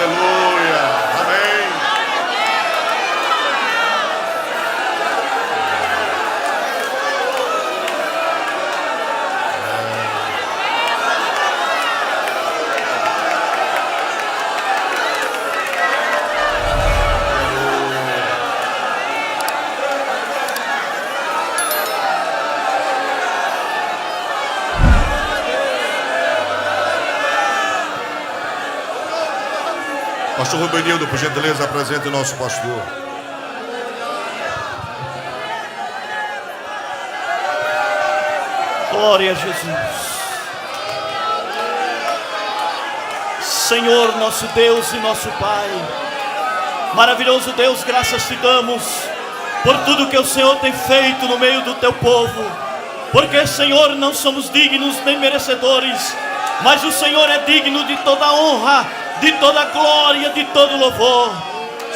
Aleluia. Amém. Pastor Rubenildo, por gentileza, apresente o nosso pastor. Glória a Jesus. Senhor, nosso Deus e nosso Pai, maravilhoso Deus, graças te damos por tudo que o Senhor tem feito no meio do teu povo, porque, Senhor, não somos dignos nem merecedores, mas o Senhor é digno de toda honra, de toda glória, de todo louvor.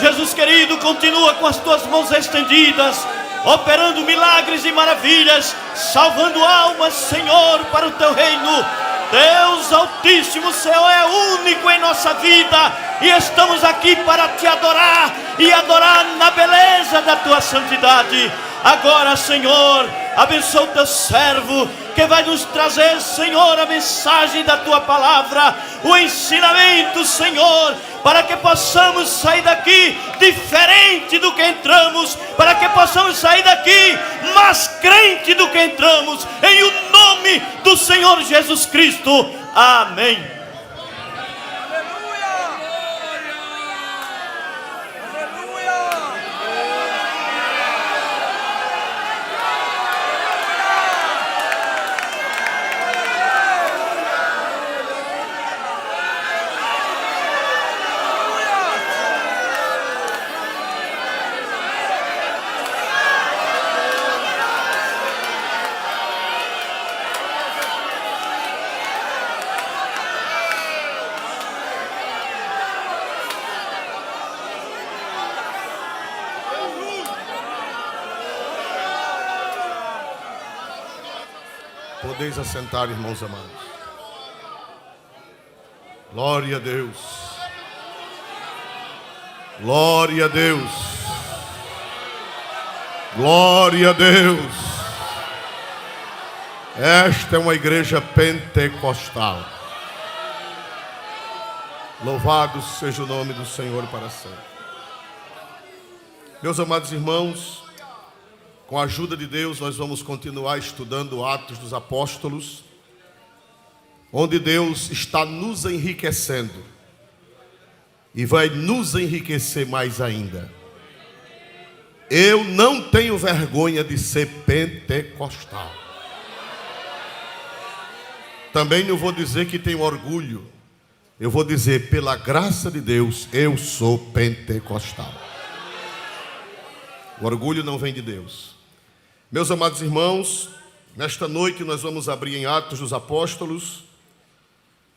Jesus querido, continua com as tuas mãos estendidas, operando milagres e maravilhas, salvando almas, Senhor, para o teu reino. Deus Altíssimo, o Senhor é único em nossa vida, e estamos aqui para te adorar e adorar na beleza da tua santidade. Agora, Senhor, abençoa o teu servo, que vai nos trazer, Senhor, a mensagem da tua palavra, o ensinamento, Senhor, para que possamos sair daqui diferente do que entramos, para que possamos sair daqui mais crente do que entramos, em o nome do Senhor Jesus Cristo. Amém. Podeis assentar, irmãos amados. Glória a Deus. Glória a Deus. Glória a Deus. Esta é uma igreja pentecostal. Louvado seja o nome do Senhor para sempre. Meus amados irmãos, com a ajuda de Deus, nós vamos continuar estudando Atos dos Apóstolos, onde Deus está nos enriquecendo e vai nos enriquecer mais ainda. Eu não tenho vergonha de ser pentecostal. Também não vou dizer que tenho orgulho. Eu vou dizer, pela graça de Deus, eu sou pentecostal. O orgulho não vem de Deus. Meus amados irmãos, nesta noite nós vamos abrir em Atos dos Apóstolos,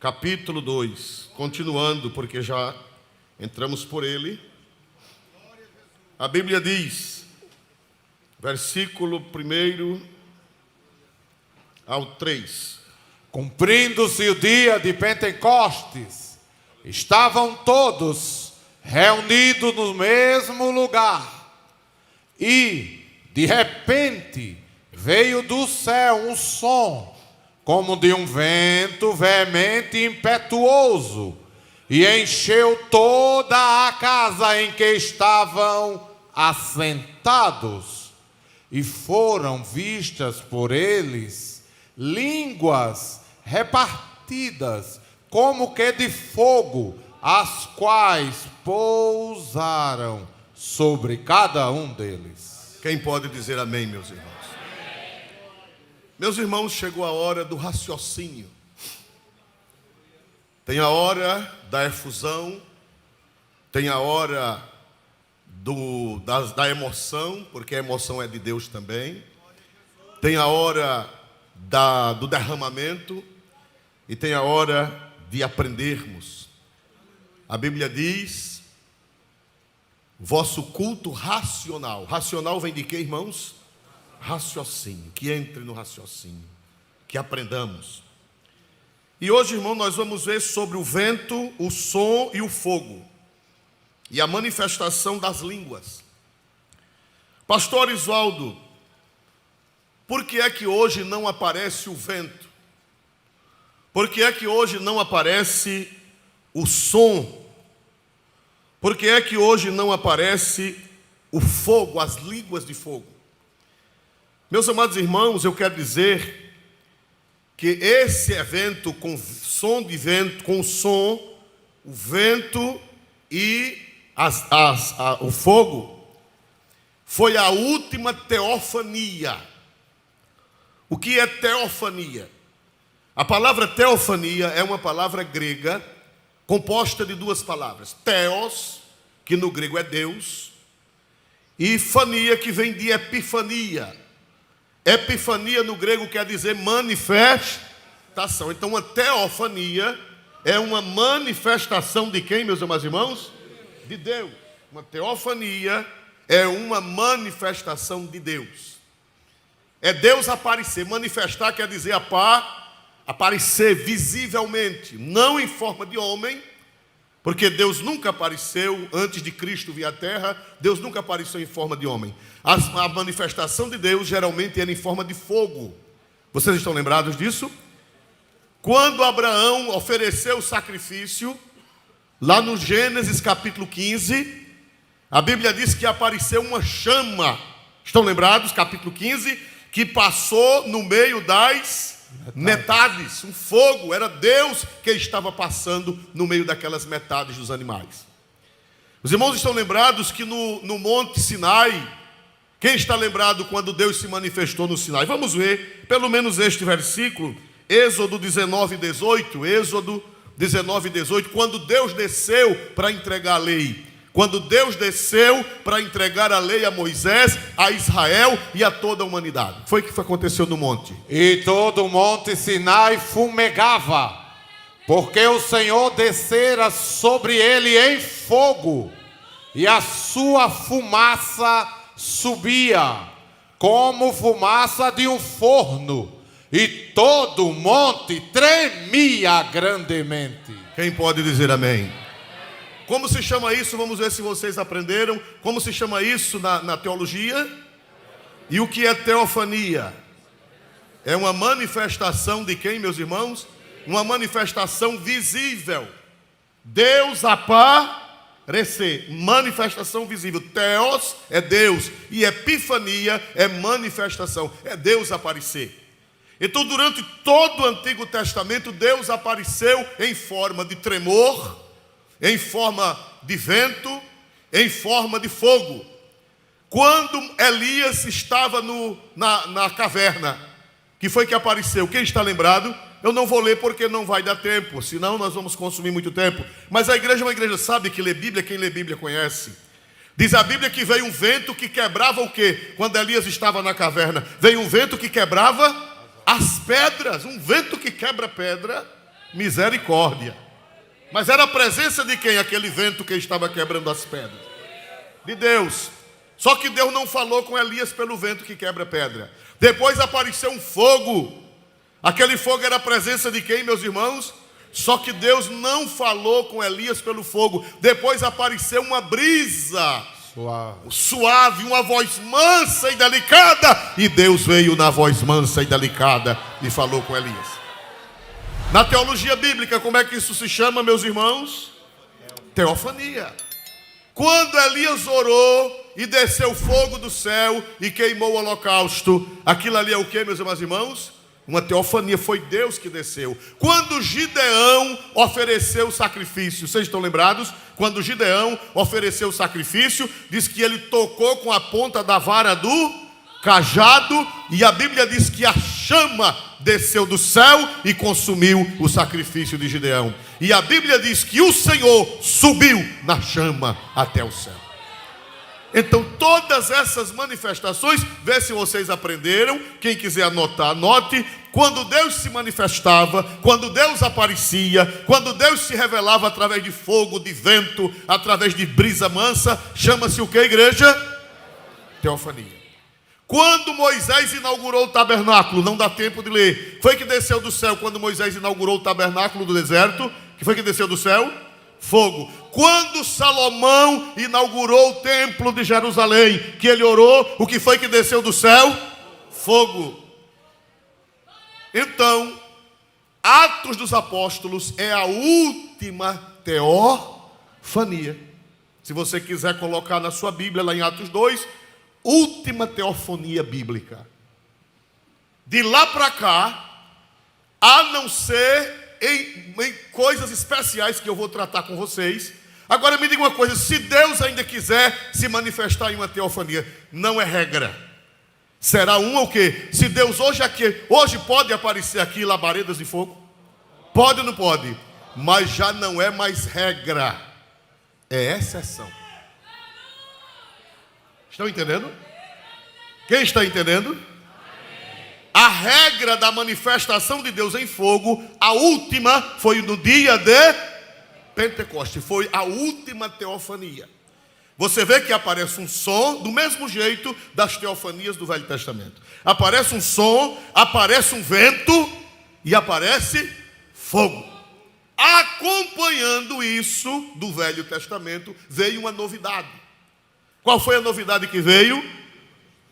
capítulo 2, continuando, porque já entramos por ele. A Bíblia diz, versículo 1 ao 3. Cumprindo-se o dia de Pentecostes, estavam todos reunidos no mesmo lugar, e de repente veio do céu um som, como de um vento veemente e impetuoso, e encheu toda a casa em que estavam assentados. E foram vistas por eles línguas repartidas, como que de fogo, as quais pousaram sobre cada um deles. Quem pode dizer amém, meus irmãos? Meus irmãos, chegou a hora do raciocínio. Tem a hora da efusão, tem a hora da emoção, porque a emoção é de Deus também. Tem a hora do derramamento e tem a hora de aprendermos. A Bíblia diz: vosso culto racional. Racional vem de quê, irmãos? Raciocínio. Que entre no raciocínio, que aprendamos. E hoje, irmão, nós vamos ver sobre o vento, o som e o fogo. E a manifestação das línguas. Pastor Oswaldo, por que é que hoje não aparece o vento? Por que é que hoje não aparece o som? Por que é que hoje não aparece o fogo, as línguas de fogo? Meus amados irmãos, eu quero dizer que esse evento com som de vento, com som, o vento e o fogo, foi a última teofania. O que é teofania? A palavra teofania é uma palavra grega composta de duas palavras. Theos, que no grego é Deus, e fania, que vem de epifania. Epifania no grego quer dizer manifestação. Então uma teofania é uma manifestação de quem, meus amados irmãos? De Deus. Uma teofania é uma manifestação de Deus. É Deus aparecer. Manifestar quer dizer aparecer visivelmente, não em forma de homem, porque Deus nunca apareceu antes de Cristo vir à terra. Deus nunca apareceu em forma de homem. A manifestação de Deus geralmente era em forma de fogo. Vocês estão lembrados disso? Quando Abraão ofereceu o sacrifício, lá no Gênesis capítulo 15, a Bíblia diz que apareceu uma chama. Estão lembrados? Capítulo 15, que passou no meio das metades, um fogo. Era Deus que estava passando no meio daquelas metades dos animais. Os irmãos estão lembrados que no Monte Sinai, quem está lembrado quando Deus se manifestou no Sinai? Vamos ver pelo menos este versículo, Êxodo 19:18, Êxodo 19:18, quando Deus desceu para entregar a lei. Quando Deus desceu para entregar a lei a Moisés, a Israel e a toda a humanidade. Foi o que aconteceu no monte. E todo o monte Sinai fumegava, porque o Senhor descera sobre ele em fogo, e a sua fumaça subia, como fumaça de um forno, e todo o monte tremia grandemente. Quem pode dizer amém? Como se chama isso? Vamos ver se vocês aprenderam. Como se chama isso na teologia? E o que é teofania? É uma manifestação de quem, meus irmãos? Uma manifestação visível. Deus aparecer. Manifestação visível. Theos é Deus. E epifania é manifestação. É Deus aparecer. Então, durante todo o Antigo Testamento, Deus apareceu em forma de tremor, em forma de vento, em forma de fogo. Quando Elias estava na caverna, que foi que apareceu? Quem está lembrado? Eu não vou ler porque não vai dar tempo, senão nós vamos consumir muito tempo. Mas a igreja é uma igreja, sabe, que lê Bíblia. Quem lê Bíblia conhece. Diz a Bíblia que veio um vento que quebrava o quê? Quando Elias estava na caverna, veio um vento que quebrava as pedras. Um vento que quebra pedra, misericórdia. Mas era a presença de quem? Aquele vento que estava quebrando as pedras. De Deus. Só que Deus não falou com Elias pelo vento que quebra pedra. Depois apareceu um fogo. Aquele fogo era a presença de quem, meus irmãos? Só que Deus não falou com Elias pelo fogo. Depois apareceu uma brisa suave, uma voz mansa e delicada. E Deus veio na voz mansa e delicada e falou com Elias. Na teologia bíblica, como é que isso se chama, meus irmãos? Teofania. Quando Elias orou e desceu fogo do céu e queimou o holocausto, aquilo ali é o que, meus irmãos? Uma teofania. Foi Deus que desceu. Quando Gideão ofereceu o sacrifício, vocês estão lembrados? Quando Gideão ofereceu o sacrifício, diz que ele tocou com a ponta da vara do cajado, e a Bíblia diz que a chama desceu do céu e consumiu o sacrifício de Gideão. E a Bíblia diz que o Senhor subiu na chama até o céu. Então todas essas manifestações, vê se vocês aprenderam. Quem quiser anotar, anote. Quando Deus se manifestava, quando Deus aparecia, quando Deus se revelava através de fogo, de vento, através de brisa mansa, chama-se o que, igreja? Teofania. Quando Moisés inaugurou o tabernáculo, não dá tempo de ler. Foi que desceu do céu quando Moisés inaugurou o tabernáculo do deserto? Que foi que desceu do céu? Fogo. Quando Salomão inaugurou o templo de Jerusalém, que ele orou, o que foi que desceu do céu? Fogo. Então, Atos dos Apóstolos é a última teofania. Se você quiser colocar na sua Bíblia, lá em Atos 2, última teofania bíblica. De lá para cá, a não ser em coisas especiais que eu vou tratar com vocês. Agora me diga uma coisa, se Deus ainda quiser se manifestar em uma teofania, não é regra. Será uma o quê? Se Deus hoje pode aparecer aqui labaredas de fogo? Pode ou não pode? Mas já não é mais regra, é exceção. Estão entendendo? Quem está entendendo? A regra da manifestação de Deus em fogo, a última foi no dia de Pentecoste, foi a última teofania. Você vê que aparece um som do mesmo jeito das teofanias do Velho Testamento. Aparece um som, aparece um vento e aparece fogo. Acompanhando isso do Velho Testamento, veio uma novidade. Qual foi a novidade que veio?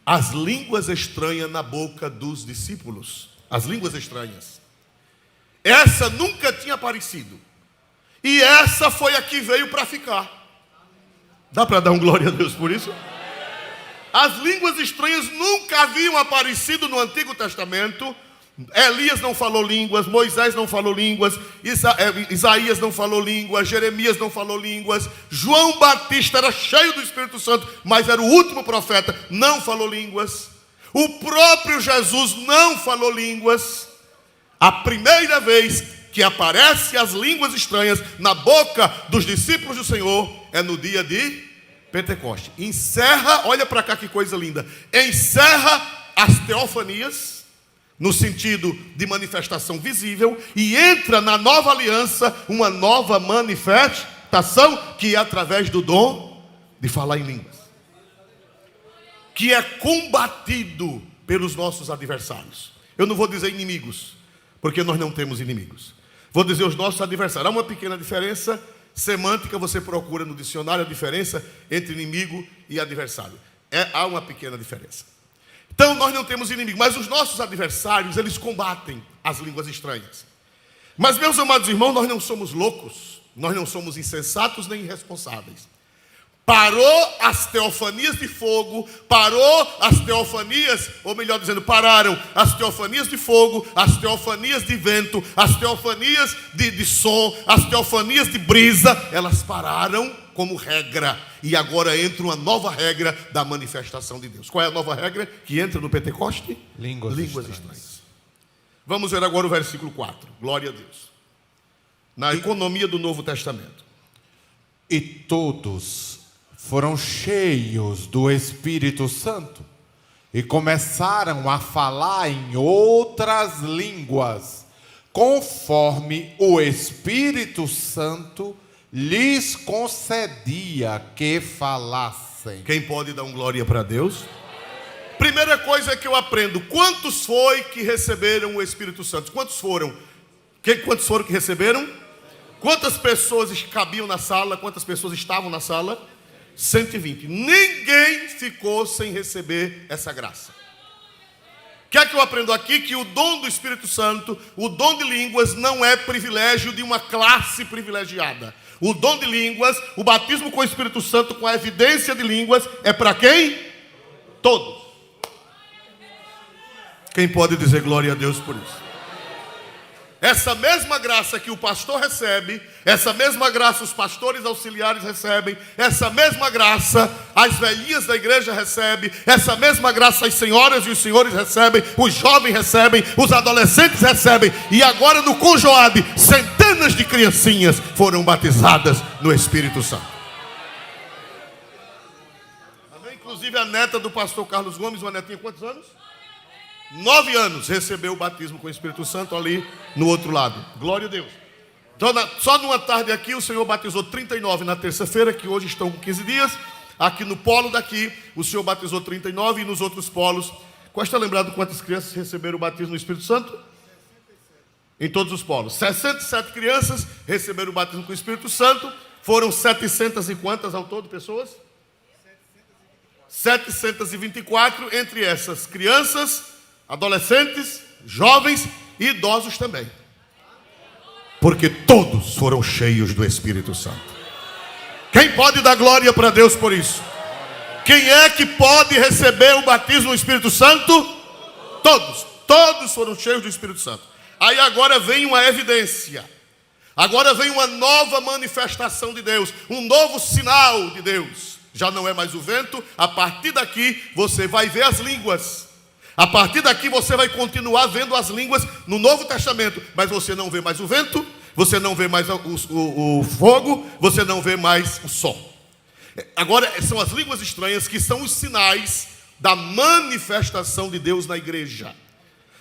As línguas estranhas na boca dos discípulos. As línguas estranhas. Essa nunca tinha aparecido. E essa foi a que veio para ficar. Dá para dar um glória a Deus por isso? As línguas estranhas nunca haviam aparecido no Antigo Testamento. Elias não falou línguas, Moisés não falou línguas, Isaías não falou línguas, Jeremias não falou línguas, João Batista era cheio do Espírito Santo, mas era o último profeta, não falou línguas. O próprio Jesus não falou línguas. A primeira vez que aparecem as línguas estranhas na boca dos discípulos do Senhor é no dia de Pentecoste. Encerra, olha para cá que coisa linda, encerra as teofanias, no sentido de manifestação visível, e entra na nova aliança uma nova manifestação, que é através do dom de falar em línguas, que é combatido pelos nossos adversários. Eu não vou dizer inimigos, porque nós não temos inimigos. Vou dizer os nossos adversários. Há uma pequena diferença semântica, você procura no dicionário a diferença entre inimigo e adversário. Há uma pequena diferença. Então nós não temos inimigo, mas os nossos adversários, eles combatem as línguas estranhas. Mas, meus amados irmãos, nós não somos loucos, nós não somos insensatos nem irresponsáveis. Parou as teofanias de fogo, parou as teofanias, ou melhor dizendo, pararam as teofanias de fogo, as teofanias de vento, as teofanias de som, as teofanias de brisa, elas pararam como regra. E agora entra uma nova regra da manifestação de Deus. Qual é a nova regra que entra no Pentecoste? Línguas estranhas. Vamos ver agora o versículo 4. Glória a Deus. Na economia do Novo Testamento. E todos foram cheios do Espírito Santo e começaram a falar em outras línguas, conforme o Espírito Santo lhes concedia que falassem. Quem pode dar um glória para Deus? Primeira coisa que eu aprendo: quantos foi que receberam o Espírito Santo? Quantos foram? Quantos foram que receberam? Quantas pessoas cabiam na sala? Quantas pessoas estavam na sala? 120. Ninguém ficou sem receber essa graça. O que é que eu aprendo aqui? Que o dom do Espírito Santo, o dom de línguas, não é privilégio de uma classe privilegiada. O dom de línguas, o batismo com o Espírito Santo, com a evidência de línguas, é para quem? Todos. Quem pode dizer glória a Deus por isso? Essa mesma graça que o pastor recebe, essa mesma graça os pastores auxiliares recebem, essa mesma graça as velhinhas da igreja recebem, essa mesma graça as senhoras e os senhores recebem, os jovens recebem, os adolescentes recebem, e agora no Conjoab, centenas de criancinhas foram batizadas no Espírito Santo. Amém? Inclusive a neta do pastor Carlos Gomes, uma netinha, quantos anos? 9 anos, recebeu o batismo com o Espírito Santo ali no outro lado. Glória a Deus. Então, só numa tarde aqui o Senhor batizou 39 na terça-feira, que hoje estão com 15 dias. Aqui no polo daqui, o Senhor batizou 39 e nos outros polos. Qual está lembrado quantas crianças receberam o batismo no Espírito Santo? Em todos os polos. 67 crianças receberam o batismo com o Espírito Santo. Foram 700 e quantas ao todo, pessoas? 724, entre essas crianças, adolescentes, jovens e idosos também. Porque todos foram cheios do Espírito Santo. Quem pode dar glória para Deus por isso? Quem é que pode receber o batismo no Espírito Santo? Todos. Todos foram cheios do Espírito Santo. Aí agora vem uma evidência. Agora vem uma nova manifestação de Deus. Um novo sinal de Deus. Já não é mais o vento. A partir daqui você vai ver as línguas. A partir daqui você vai continuar vendo as línguas no Novo Testamento. Mas você não vê mais o vento. Você não vê mais o fogo. Você não vê mais o sol. Agora são as línguas estranhas que são os sinais da manifestação de Deus na igreja.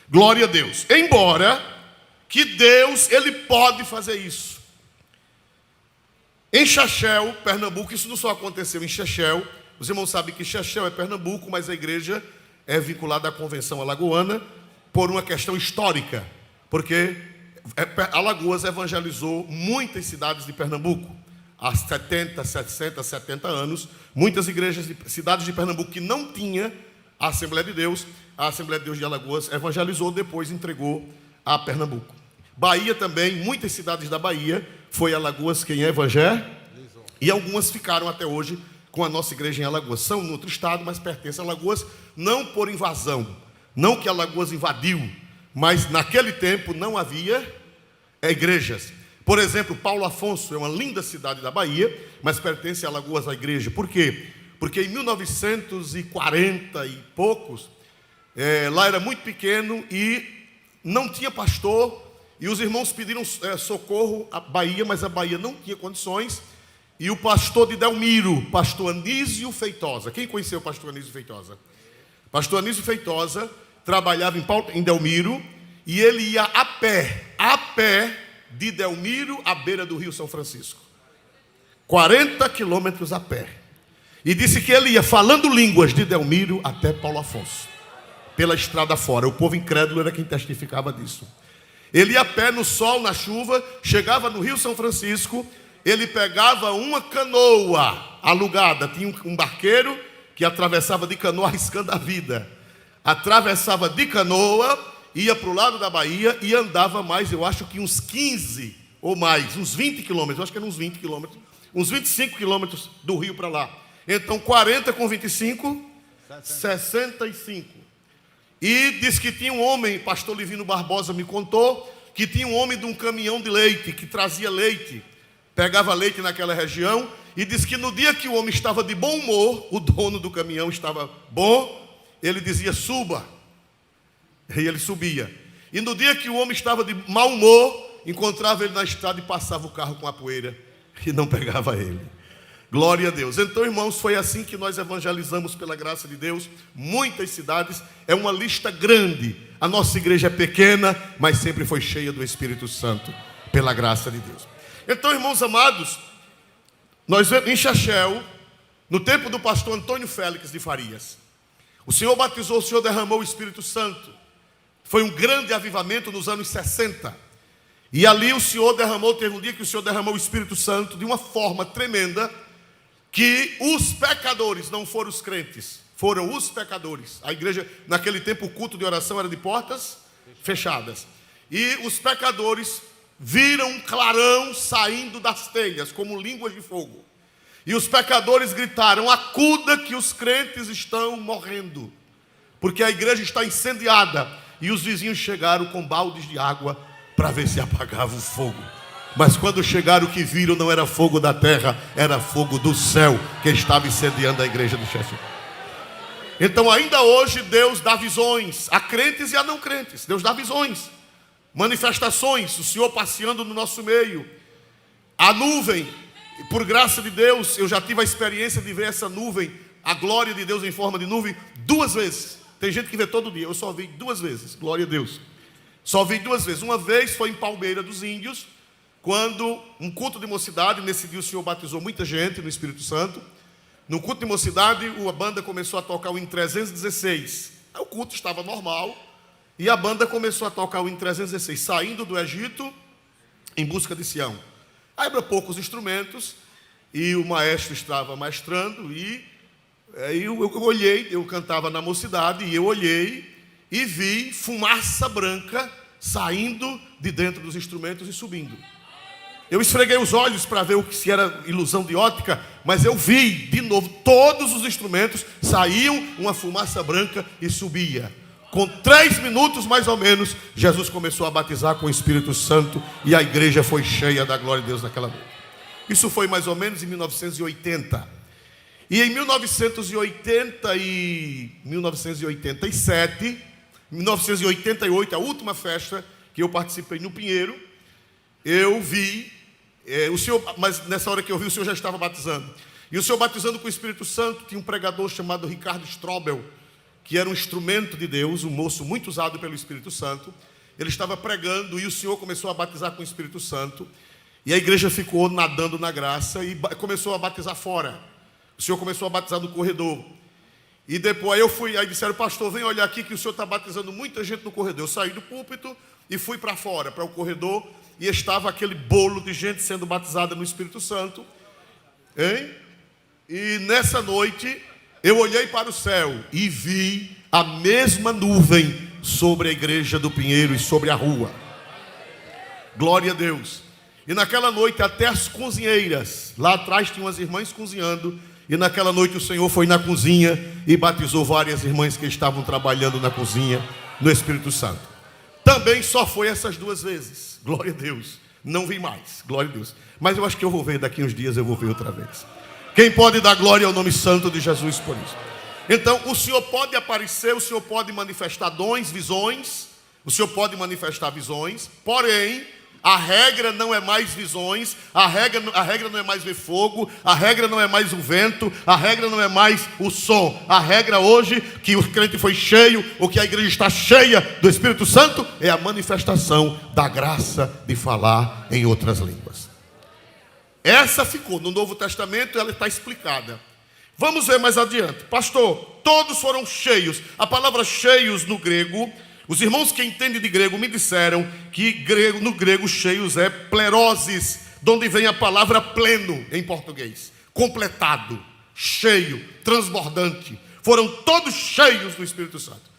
Glória a Deus. Embora que Deus, Ele pode fazer isso. Em Chechel, Pernambuco, isso não só aconteceu em Chechel. Os irmãos sabem que Chechel é Pernambuco, mas a igreja é vinculada à Convenção Alagoana por uma questão histórica. Porque Alagoas evangelizou muitas cidades de Pernambuco. Há 70, 60, 70 anos, muitas igrejas de cidades de Pernambuco que não tinha a Assembleia de Deus, a Assembleia de Deus de Alagoas evangelizou, depois entregou a Pernambuco. Bahia também, muitas cidades da Bahia, foi Alagoas quem evangelizou, e algumas ficaram até hoje com a nossa igreja em Alagoas. São no outro estado, mas pertencem a Alagoas, não por invasão, não que Alagoas invadiu, mas naquele tempo não havia igrejas. Por exemplo, Paulo Afonso é uma linda cidade da Bahia, mas pertence a Alagoas à igreja. Por quê? Porque em 1940 e poucos, lá era muito pequeno e não tinha pastor, e os irmãos pediram socorro à Bahia, mas a Bahia não tinha condições, e o pastor de Delmiro, pastor Anísio Feitosa. Quem conheceu o pastor Anísio Feitosa? Pastor Anísio Feitosa trabalhava em Delmiro, e ele ia a pé, de Delmiro à beira do Rio São Francisco. 40 quilômetros a pé. E disse que ele ia falando línguas de Delmiro até Paulo Afonso, pela estrada fora. O povo incrédulo era quem testificava disso. Ele ia a pé no sol, na chuva, chegava no Rio São Francisco, ele pegava uma canoa alugada. Tinha um barqueiro que atravessava de canoa arriscando a vida. Atravessava de canoa, ia para o lado da Bahia e andava mais, eu acho que uns 15 ou mais, uns 20 quilômetros, eu acho que eram uns 20 quilômetros, uns 25 quilômetros do Rio para lá. Então 40 com 25, 65. E diz que tinha um homem, pastor Livino Barbosa me contou, que tinha um homem de um caminhão de leite, que trazia leite, pegava leite naquela região, e diz que no dia que o homem estava de bom humor, o dono do caminhão estava bom, ele dizia suba. E ele subia. E no dia que o homem estava de mau humor, encontrava ele na estrada e passava o carro com a poeira e não pegava ele. Glória a Deus. Então, irmãos, foi assim que nós evangelizamos pela graça de Deus muitas cidades. É uma lista grande. A nossa igreja é pequena, mas sempre foi cheia do Espírito Santo, pela graça de Deus. Então, irmãos amados, nós em Chechel, no tempo do pastor Antônio Félix de Farias, o Senhor batizou, o Senhor derramou o Espírito Santo. Foi um grande avivamento nos anos 60. E ali o Senhor derramou, teve um dia que o Senhor derramou o Espírito Santo de uma forma tremenda, que os pecadores, não foram os crentes, foram os pecadores. A igreja, naquele tempo, o culto de oração era de portas fechadas. E os pecadores viram um clarão saindo das telhas, como línguas de fogo. E os pecadores gritaram: acuda que os crentes estão morrendo, porque a igreja está incendiada. E os vizinhos chegaram com baldes de água para ver se apagava o fogo. Mas quando chegaram, o que viram não era fogo da terra, era fogo do céu que estava incendiando a igreja do Chechel. Então ainda hoje Deus dá visões a crentes e a não crentes. Deus dá visões, manifestações, o Senhor passeando no nosso meio. A nuvem, por graça de Deus, eu já tive a experiência de ver essa nuvem, a glória de Deus em forma de nuvem, 2 vezes. Tem gente que vê todo dia, eu só vi 2 vezes, glória a Deus. Só vi 2 vezes. Uma vez foi em Palmeira dos Índios, quando um culto de mocidade, nesse dia o Senhor batizou muita gente no Espírito Santo. No culto de mocidade, a banda começou a tocar o hino 316. Aí o culto estava normal e a banda começou a tocar o hino 316, saindo do Egito em busca de Sião. Aí eram poucos instrumentos e o maestro estava maestrando e aí eu olhei, eu cantava na mocidade e eu olhei e vi fumaça branca saindo de dentro dos instrumentos e subindo. Eu esfreguei os olhos para ver se era ilusão de óptica, mas eu vi de novo todos os instrumentos, saíam uma fumaça branca e subia. Com 3 minutos mais ou menos, Jesus começou a batizar com o Espírito Santo e a igreja foi cheia da glória de Deus naquela noite. Isso foi mais ou menos em 1980. E em 1988, a última festa que eu participei no Pinheiro, eu vi o senhor, mas nessa hora que eu vi, o senhor já estava batizando. E o senhor batizando com o Espírito Santo, tinha um pregador chamado Ricardo Strobel, que era um instrumento de Deus, um moço muito usado pelo Espírito Santo. Ele estava pregando e o senhor começou a batizar com o Espírito Santo. E a igreja ficou nadando na graça e começou a batizar fora. O senhor começou a batizar no corredor. E depois aí disseram, pastor, vem olhar aqui que o senhor está batizando muita gente no corredor. Eu saí do púlpito e fui para fora, para o corredor, e estava aquele bolo de gente sendo batizada no Espírito Santo. Hein? E nessa noite, eu olhei para o céu e vi a mesma nuvem sobre a igreja do Pinheiro e sobre a rua. Glória a Deus. E naquela noite, até as cozinheiras, lá atrás tinham as irmãs cozinhando, e naquela noite o Senhor foi na cozinha e batizou várias irmãs que estavam trabalhando na cozinha no Espírito Santo. Também só foi essas 2 vezes. Glória a Deus. Não vi mais. Glória a Deus. Mas eu acho que eu vou ver daqui uns dias, eu vou ver outra vez. Quem pode dar glória ao nome santo de Jesus por isso? Então, o Senhor pode aparecer, o Senhor pode manifestar dons, visões. O Senhor pode manifestar visões. Porém, a regra não é mais visões, a regra não é mais ver fogo, a regra não é mais o vento, a regra não é mais o som. A regra hoje, que o crente foi cheio, ou que a igreja está cheia do Espírito Santo, é a manifestação da graça de falar em outras línguas. Essa ficou no Novo Testamento, ela está explicada. Vamos ver mais adiante. Pastor, todos foram cheios. A palavra cheios no grego, os irmãos que entendem de grego me disseram que no grego cheios é pleroses, de onde vem a palavra pleno em português. Completado, cheio, transbordante. Foram todos cheios do Espírito Santo.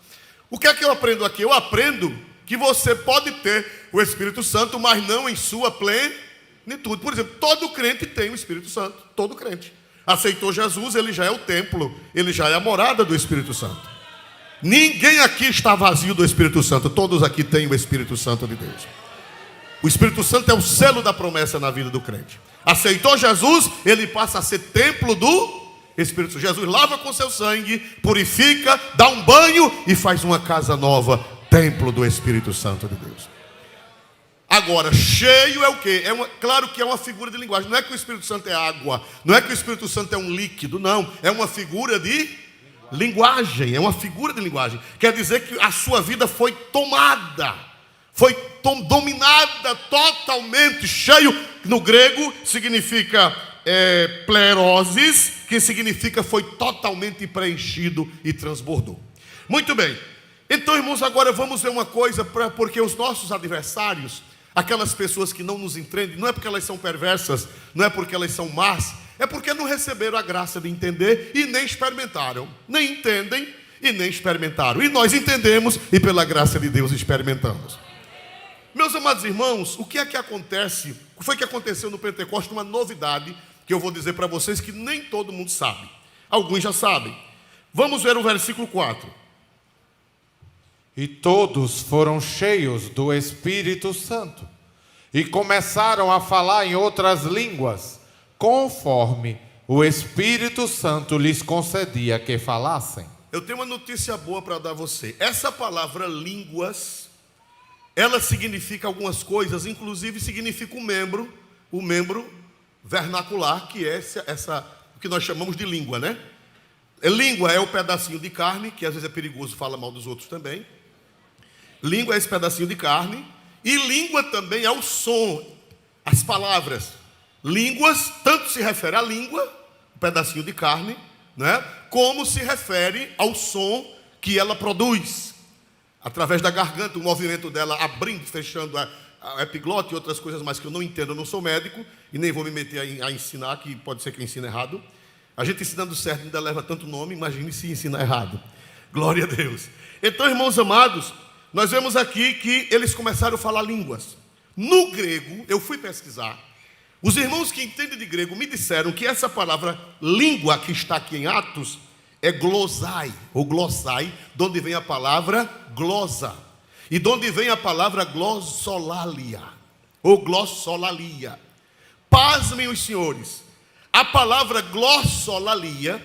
O que é que eu aprendo aqui? Eu aprendo que você pode ter o Espírito Santo, mas não em sua plenitude. Por exemplo, todo crente tem o Espírito Santo. Todo crente. Aceitou Jesus, ele já é o templo, ele já é a morada do Espírito Santo. Ninguém aqui está vazio do Espírito Santo. Todos aqui têm o Espírito Santo de Deus. O Espírito Santo é o selo da promessa na vida do crente. Aceitou Jesus, ele passa a ser templo do Espírito Santo. Jesus lava com seu sangue, purifica, dá um banho e faz uma casa nova, templo do Espírito Santo de Deus. Agora, cheio é o quê? Claro que é uma figura de linguagem. Não é que o Espírito Santo é água, não é que o Espírito Santo é um líquido, não. É uma figura de linguagem, é uma figura de linguagem. Quer dizer que a sua vida foi tomada, foi dominada totalmente. Cheio no grego significa pleroses, que significa foi totalmente preenchido e transbordou. Muito bem. Então, irmãos, agora vamos ver uma coisa, porque os nossos adversários, aquelas pessoas que não nos entendem, não é porque elas são perversas, não é porque elas são más, é porque não receberam a graça de entender e nem experimentaram. Nem entendem e nem experimentaram. E nós entendemos e pela graça de Deus experimentamos. Meus amados irmãos, o que é que acontece? O que foi que aconteceu no Pentecostes? Uma novidade que eu vou dizer para vocês que nem todo mundo sabe. Alguns já sabem. Vamos ver o versículo 4. E todos foram cheios do Espírito Santo e começaram a falar em outras línguas, conforme o Espírito Santo lhes concedia que falassem. Eu tenho uma notícia boa para dar a você. Essa palavra línguas, ela significa algumas coisas, inclusive significa o membro vernacular, que é o que nós chamamos de língua, né? Língua é o pedacinho de carne, que às vezes é perigoso falar mal dos outros também. Língua é esse pedacinho de carne. E língua também é o som, as palavras. Línguas, tanto se refere à língua, pedacinho de carne, né? Como se refere ao som que ela produz, através da garganta, o movimento dela abrindo, fechando a epiglote e outras coisas mais que eu não entendo, eu não sou médico e nem vou me meter a ensinar, que pode ser que eu ensine errado. A gente ensinando certo ainda leva tanto nome, imagine se ensinar errado. Glória a Deus. Então, irmãos amados, nós vemos aqui que eles começaram a falar línguas. No grego, eu fui pesquisar, os irmãos que entendem de grego me disseram que essa palavra língua que está aqui em Atos é glosai, ou glossai, de onde vem a palavra glosa, e de onde vem a palavra glossolalia, ou glossolalia. Pasmem os senhores, a palavra glossolalia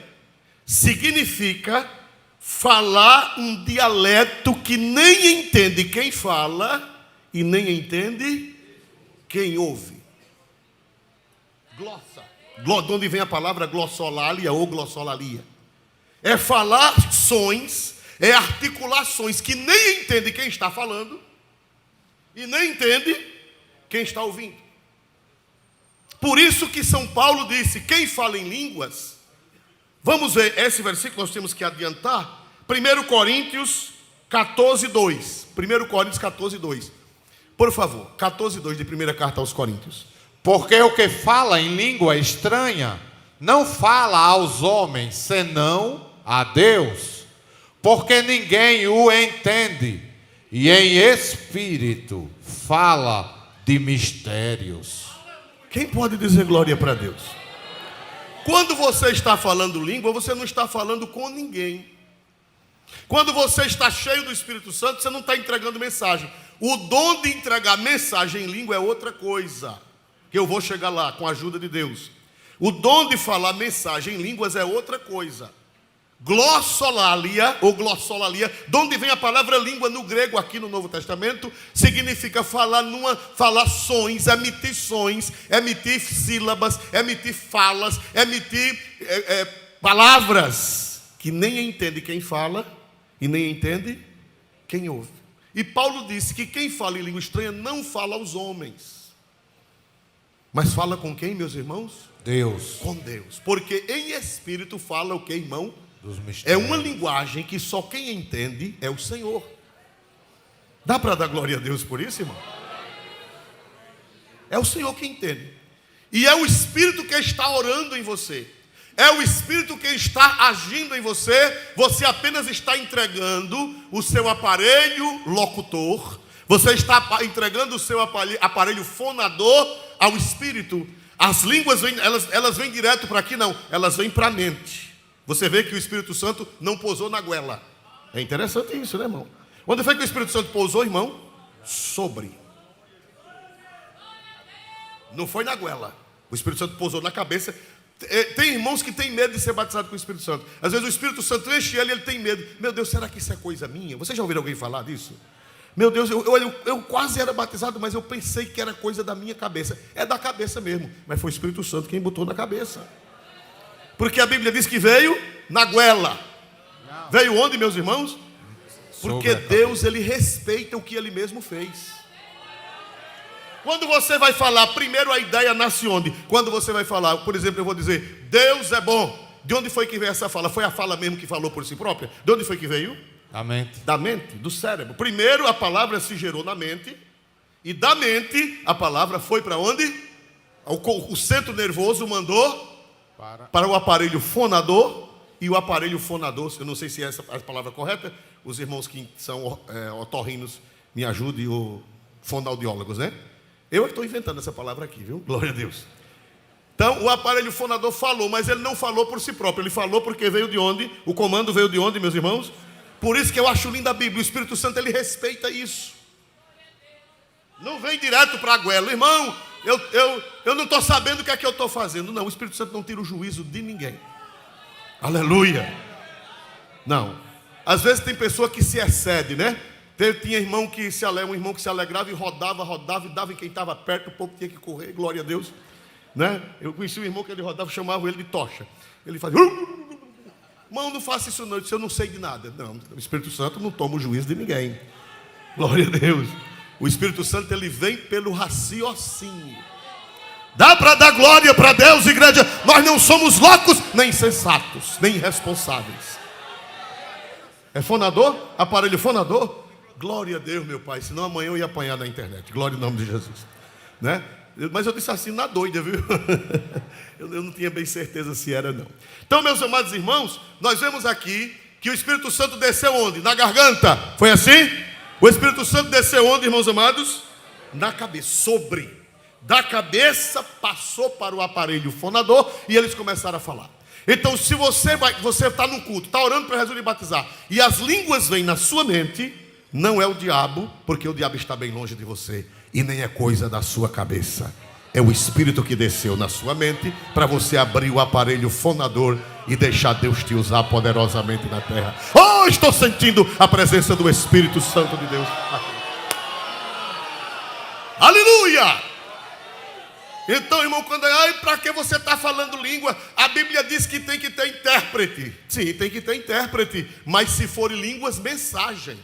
significa falar um dialeto que nem entende quem fala e nem entende quem ouve. Glossa, de onde vem a palavra glossolalia ou glossolalia. É falar sons, é articulações que nem entende quem está falando e nem entende quem está ouvindo. Por isso que São Paulo disse, quem fala em línguas, vamos ver esse versículo, nós temos que adiantar, 1 Coríntios 14, 2. 1 Coríntios 14, 2. Por favor, 14, 2 de primeira carta aos Coríntios. Porque o que fala em língua estranha não fala aos homens, senão a Deus, porque ninguém o entende, e em espírito fala de mistérios. Quem pode dizer glória para Deus? Quando você está falando língua, você não está falando com ninguém. Quando você está cheio do Espírito Santo, você não está entregando mensagem. O dom de entregar mensagem em língua é outra coisa, que eu vou chegar lá com a ajuda de Deus. O dom de falar mensagem em línguas é outra coisa. Glossolalia, ou glossolalia, de onde vem a palavra língua no grego aqui no Novo Testamento, significa falar sons, emitir sílabas, emitir falas, emitir palavras que nem entende quem fala e nem entende quem ouve. E Paulo disse que quem fala em língua estranha não fala aos homens, mas fala com quem, meus irmãos? Deus. Com Deus. Porque em espírito fala o que, irmão? Dos mistérios. É uma linguagem que só quem entende é o Senhor. Dá para dar glória a Deus por isso, irmão? É o Senhor que entende. E é o Espírito que está orando em você. É o Espírito que está agindo em você. Você apenas está entregando o seu aparelho locutor. Você está entregando o seu aparelho fonador ao Espírito. As línguas, elas vêm direto para aqui? Não, elas vêm para a mente. Você vê que o Espírito Santo não pousou na goela. É interessante isso, né, irmão? Onde foi que o Espírito Santo pousou, irmão? Sobre. Não foi na goela. O Espírito Santo pousou na cabeça. Tem irmãos que têm medo de ser batizados com o Espírito Santo. Às vezes o Espírito Santo enche ele e ele tem medo. Meu Deus, será que isso é coisa minha? Você já ouviu alguém falar disso? Meu Deus, eu quase era batizado, mas eu pensei que era coisa da minha cabeça. É da cabeça mesmo. Mas foi o Espírito Santo quem botou na cabeça. Porque a Bíblia diz que veio na goela. Veio onde, meus irmãos? Porque Deus, Ele respeita o que Ele mesmo fez. Quando você vai falar, primeiro a ideia nasce onde? Quando você vai falar, por exemplo, eu vou dizer, Deus é bom. De onde foi que veio essa fala? Foi a fala mesmo que falou por si própria? De onde foi que veio? Da mente. Da mente, do cérebro. Primeiro a palavra se gerou na mente. E da mente a palavra foi para onde? O centro nervoso mandou para o aparelho fonador. E o aparelho fonador, eu não sei se é essa a palavra correta. Os irmãos que são otorrinos me ajudem, ou fonoaudiólogos, né? Eu estou inventando essa palavra aqui, viu? Glória a Deus. Então, o aparelho fonador falou, mas ele não falou por si próprio. Ele falou porque veio de onde? O comando veio de onde, meus irmãos? Por isso que eu acho linda a Bíblia. O Espírito Santo, ele respeita isso. Não vem direto para a goela. Irmão, eu não estou sabendo o que é que eu estou fazendo. Não, o Espírito Santo não tira o juízo de ninguém. Aleluia. Não. Às vezes tem pessoa que se excede, né? Tinha um irmão que se alegrava e rodava e dava em quem estava perto. O povo tinha que correr, glória a Deus, né? Eu conheci um irmão que ele rodava, chamava ele de tocha. Ele fazia... Irmão, não faça isso não, eu não sei de nada. Não, o Espírito Santo não toma o juízo de ninguém. Glória a Deus. O Espírito Santo, ele vem pelo raciocínio. Dá para dar glória para Deus, igreja? Nós não somos loucos, nem insensatos, nem irresponsáveis. É fonador? Aparelho fonador? Glória a Deus, meu pai, senão amanhã eu ia apanhar na internet. Glória em nome de Jesus, né? Mas eu disse assim, na doida, viu? Eu não tinha bem certeza se era, não. Então, meus amados irmãos, nós vemos aqui que o Espírito Santo desceu onde? Na garganta. Foi assim? O Espírito Santo desceu onde, irmãos amados? Na cabeça, sobre. Da cabeça passou para o aparelho fonador e eles começaram a falar. Então, se você está no culto, está orando para Jesus lhe batizar, e as línguas vêm na sua mente, não é o diabo, porque o diabo está bem longe de você, e nem é coisa da sua cabeça. É o Espírito que desceu na sua mente para você abrir o aparelho fonador e deixar Deus te usar poderosamente na terra. Oh, estou sentindo a presença do Espírito Santo de Deus. Aleluia! Então, irmão, quando para que você está falando língua? A Bíblia diz que tem que ter intérprete. Sim, tem que ter intérprete. Mas se forem línguas, mensagem.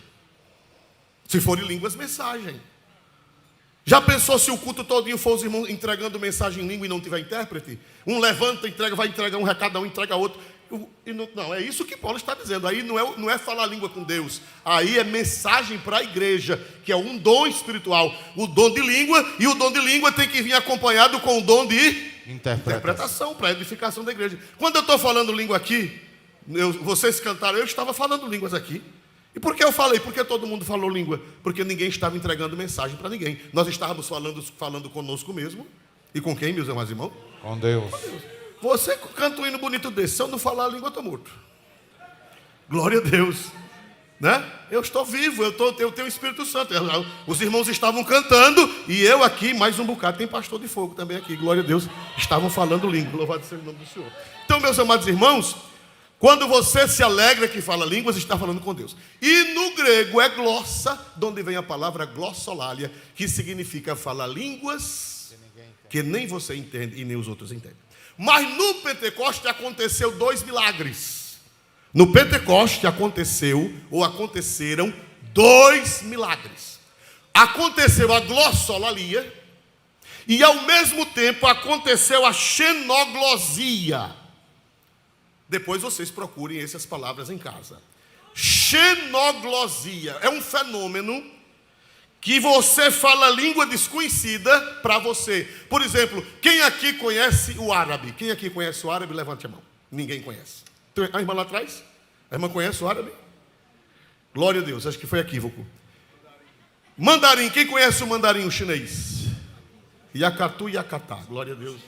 Se forem línguas, mensagem. Já pensou se o culto todinho for os irmãos entregando mensagem em língua e não tiver intérprete? Um levanta, entrega, vai entregar um recado, um entrega outro. Não, é isso que Paulo está dizendo. Aí não é falar língua com Deus. Aí é mensagem para a igreja, que é um dom espiritual. O dom de língua, e o dom de língua tem que vir acompanhado com o dom de interpretação para a edificação da igreja. Quando eu estou falando língua aqui, vocês cantaram, eu estava falando línguas aqui. E por que eu falei? Porque todo mundo falou língua? Porque ninguém estava entregando mensagem para ninguém. Nós estávamos falando conosco mesmo. E com quem, meus amados irmãos? Com Deus. Você canta um hino bonito desse, se eu não falar a língua, eu estou morto. Glória a Deus, né? Eu estou vivo, eu tenho o Espírito Santo. Os irmãos estavam cantando e eu aqui, mais um bocado, tem pastor de fogo também aqui, glória a Deus, estavam falando língua, louvado seja o nome do Senhor. Então, meus amados irmãos, quando você se alegra que fala línguas, está falando com Deus. E no grego é glossa, de onde vem a palavra glossolalia, que significa falar línguas que nem você entende e nem os outros entendem. Mas no Pentecoste aconteceu 2 milagres. No Pentecoste aconteceram 2 milagres. Aconteceu a glossolalia e ao mesmo tempo aconteceu a xenoglosia. Depois vocês procurem essas palavras em casa. Xenoglosia é um fenômeno que você fala língua desconhecida para você. Por exemplo, quem aqui conhece o árabe? Quem aqui conhece o árabe? Levante a mão. Ninguém conhece. Então, a irmã lá atrás? A irmã conhece o árabe? Glória a Deus, acho que foi equívoco. Mandarim, quem conhece o mandarim, o chinês? Yakatu e Yakatá, glória a Deus.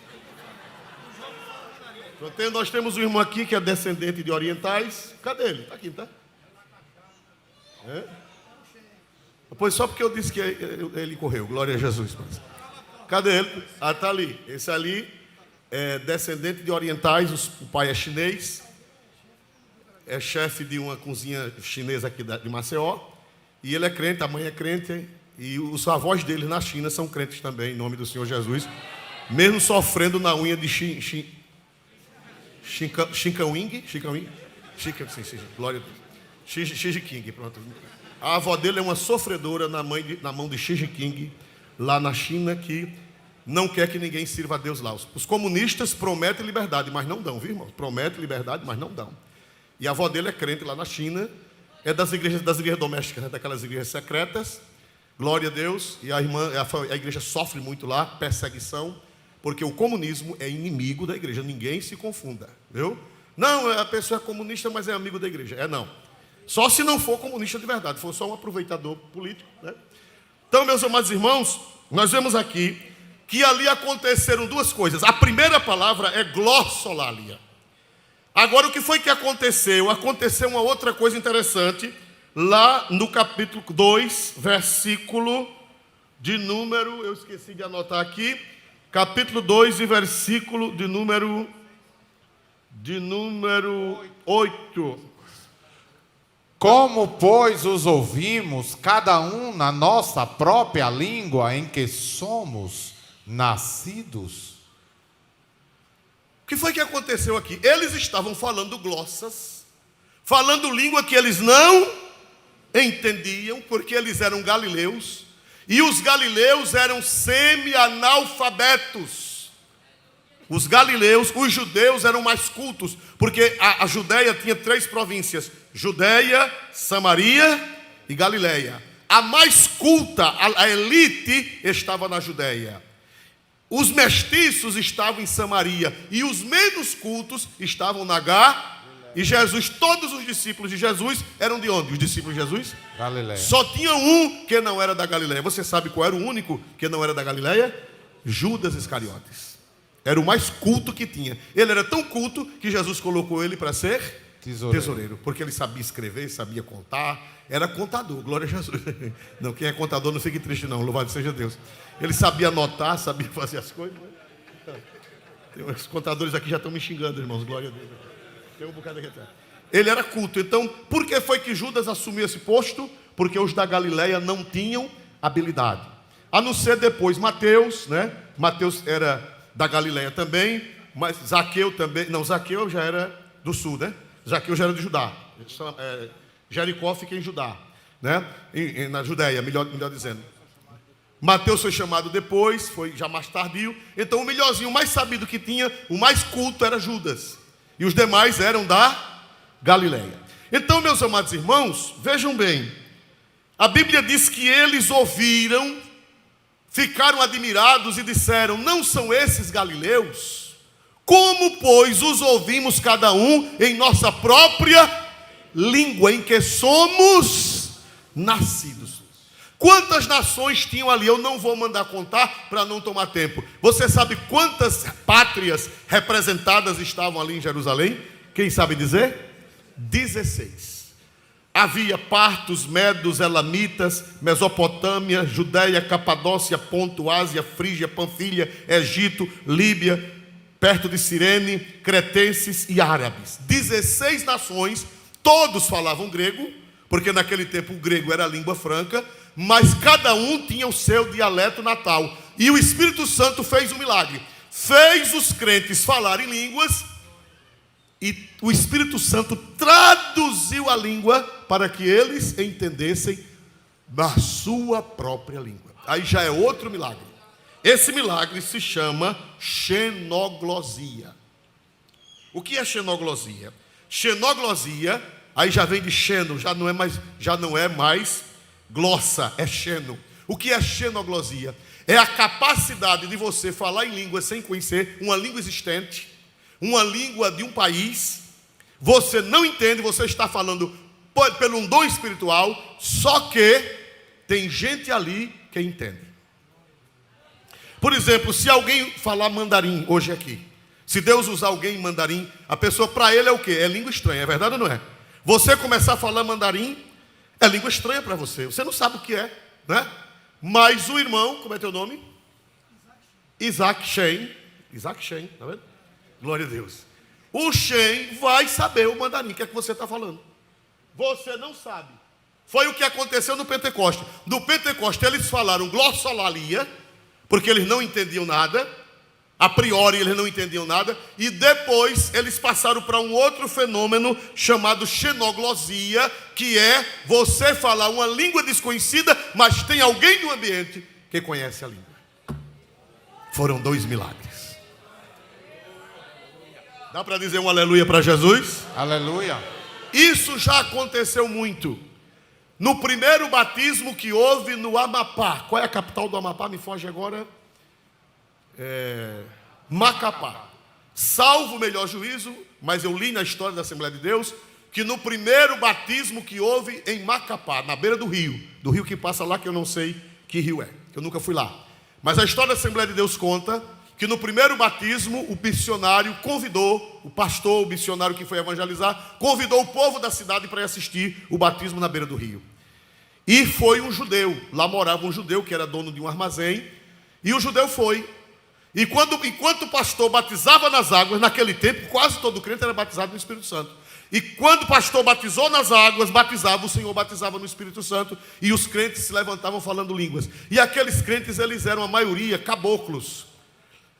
Nós temos um irmão aqui que é descendente de orientais. Cadê ele? Está aqui, tá? É? Pois só porque eu disse que ele correu, glória a Jesus. Cadê ele? Ah, está ali. Esse ali é descendente de orientais, o pai é chinês, é chefe de uma cozinha chinesa aqui de Maceió, e ele é crente, a mãe é crente, e os avós dele na China são crentes também, em nome do Senhor Jesus, mesmo sofrendo na unha de Xinjiang, glória a Deus. Xi Jinping, pronto. A avó dele é uma sofredora na mão de Xi Jinping, lá na China, que não quer que ninguém sirva a Deus lá. Os comunistas prometem liberdade, mas não dão, viu, irmão? Prometem liberdade, mas não dão. E a avó dele é crente lá na China, é das igrejas domésticas, né? Daquelas igrejas secretas. Glória a Deus. E a igreja sofre muito lá, perseguição, porque o comunismo é inimigo da igreja. Ninguém se confunda, viu? Não, a pessoa é comunista, mas é amigo da igreja. É não. Só se não for comunista de verdade, for só um aproveitador político, né? Então, meus amados irmãos, nós vemos aqui que ali aconteceram 2 coisas. A primeira palavra é glossolalia. Agora, o que foi que aconteceu? Aconteceu uma outra coisa interessante, lá no capítulo 2, versículo de número, eu esqueci de anotar aqui, capítulo 2 e versículo de número 8. Como, pois, os ouvimos, cada um na nossa própria língua em que somos nascidos? O que foi que aconteceu aqui? Eles estavam falando glossas, falando língua que eles não entendiam, porque eles eram galileus, e os galileus eram semi-analfabetos. Os galileus, os judeus eram mais cultos, porque a Judéia tinha 3 províncias: Judéia, Samaria e Galileia. A mais culta, a elite, estava na Judéia. Os mestiços estavam em Samaria e os menos cultos estavam na Galileia. E Jesus, todos os discípulos de Jesus eram de onde? Os discípulos de Jesus? Galileia. Só tinha um que não era da Galileia. Você sabe qual era o único que não era da Galileia? Judas Iscariotes. Era o mais culto que tinha. Ele era tão culto que Jesus colocou ele para ser tesoureiro. Porque ele sabia escrever, sabia contar. Era contador, glória a Jesus. Não, quem é contador não fique triste não, louvado seja Deus. Ele sabia anotar, sabia fazer as coisas. Os contadores aqui já estão me xingando, irmãos, glória a Deus. Tem um bocado aqui atrás. Ele era culto. Então, por que foi que Judas assumiu esse posto? Porque os da Galileia não tinham habilidade. A não ser depois Mateus, né? Mateus era da Galileia também, mas Zaqueu também. Não, Zaqueu já era do sul, né? Zaqueu já era de Judá. Jericó fica em Judá, né? Na Judéia, melhor dizendo. Mateus foi chamado depois, foi já mais tardio. Então o melhorzinho, o mais sabido que tinha, o mais culto era Judas. E os demais eram da Galileia. Então, meus amados irmãos, vejam bem. A Bíblia diz que eles ouviram, ficaram admirados e disseram: não são esses galileus? Como, pois, os ouvimos cada um em nossa própria língua, em que somos nascidos? Quantas nações tinham ali? Eu não vou mandar contar para não tomar tempo. Você sabe quantas pátrias representadas estavam ali em Jerusalém? Quem sabe dizer? 16. Havia partos, medos, elamitas, Mesopotâmia, Judéia, Capadócia, Ponto, Ásia, Frígia, Panfilha, Egito, Líbia, perto de Cirene, cretenses e árabes. 16 nações, todos falavam grego, porque naquele tempo o grego era a língua franca, mas cada um tinha o seu dialeto natal. E o Espírito Santo fez um milagre. Fez os crentes falarem línguas e o Espírito Santo traduziu a língua para que eles entendessem na sua própria língua. Aí já é outro milagre. Esse milagre se chama xenoglosia. O que é xenoglosia? Xenoglosia, aí já vem de xeno, já não é mais glossa, é xeno. O que é xenoglosia? É a capacidade de você falar em língua sem conhecer uma língua existente, uma língua de um país. Você não entende, você está falando pelo um dom espiritual, só que tem gente ali que entende. Por exemplo, se alguém falar mandarim hoje aqui, se Deus usar alguém em mandarim, a pessoa, para ele é o quê? É língua estranha, é verdade ou não é? Você começar a falar mandarim, é língua estranha para você. Você não sabe o que é, né? Mas o irmão, como é teu nome? Isaac Shen, tá vendo? Glória a Deus. O Shen vai saber o mandarim, que é que você está falando. Você não sabe. Foi o que aconteceu no Pentecoste. No Pentecoste eles falaram glossolalia, porque eles não entendiam nada. A priori eles não entendiam nada. E depois eles passaram para um outro fenômeno chamado xenoglosia, que é você falar uma língua desconhecida, mas tem alguém no ambiente que conhece a língua. Foram 2 milagres. Dá para dizer um aleluia para Jesus? Aleluia. Isso já aconteceu muito. No primeiro batismo que houve no Amapá. Qual é a capital do Amapá? Me foge agora. Macapá. Salvo o melhor juízo, mas eu li na história da Assembleia de Deus, que no primeiro batismo que houve em Macapá, na beira do rio que passa lá, que eu não sei que rio é, que eu nunca fui lá. Mas a história da Assembleia de Deus conta que no primeiro batismo o missionário convidou, o pastor, o missionário que foi evangelizar, convidou o povo da cidade para ir assistir o batismo na beira do rio. E foi um judeu, lá morava um judeu que era dono de um armazém, e o judeu foi. E enquanto o pastor batizava nas águas, naquele tempo, quase todo crente era batizado no Espírito Santo. E quando o pastor batizou nas águas, batizava, o Senhor batizava no Espírito Santo, e os crentes se levantavam falando línguas. E aqueles crentes, eles eram a maioria caboclos.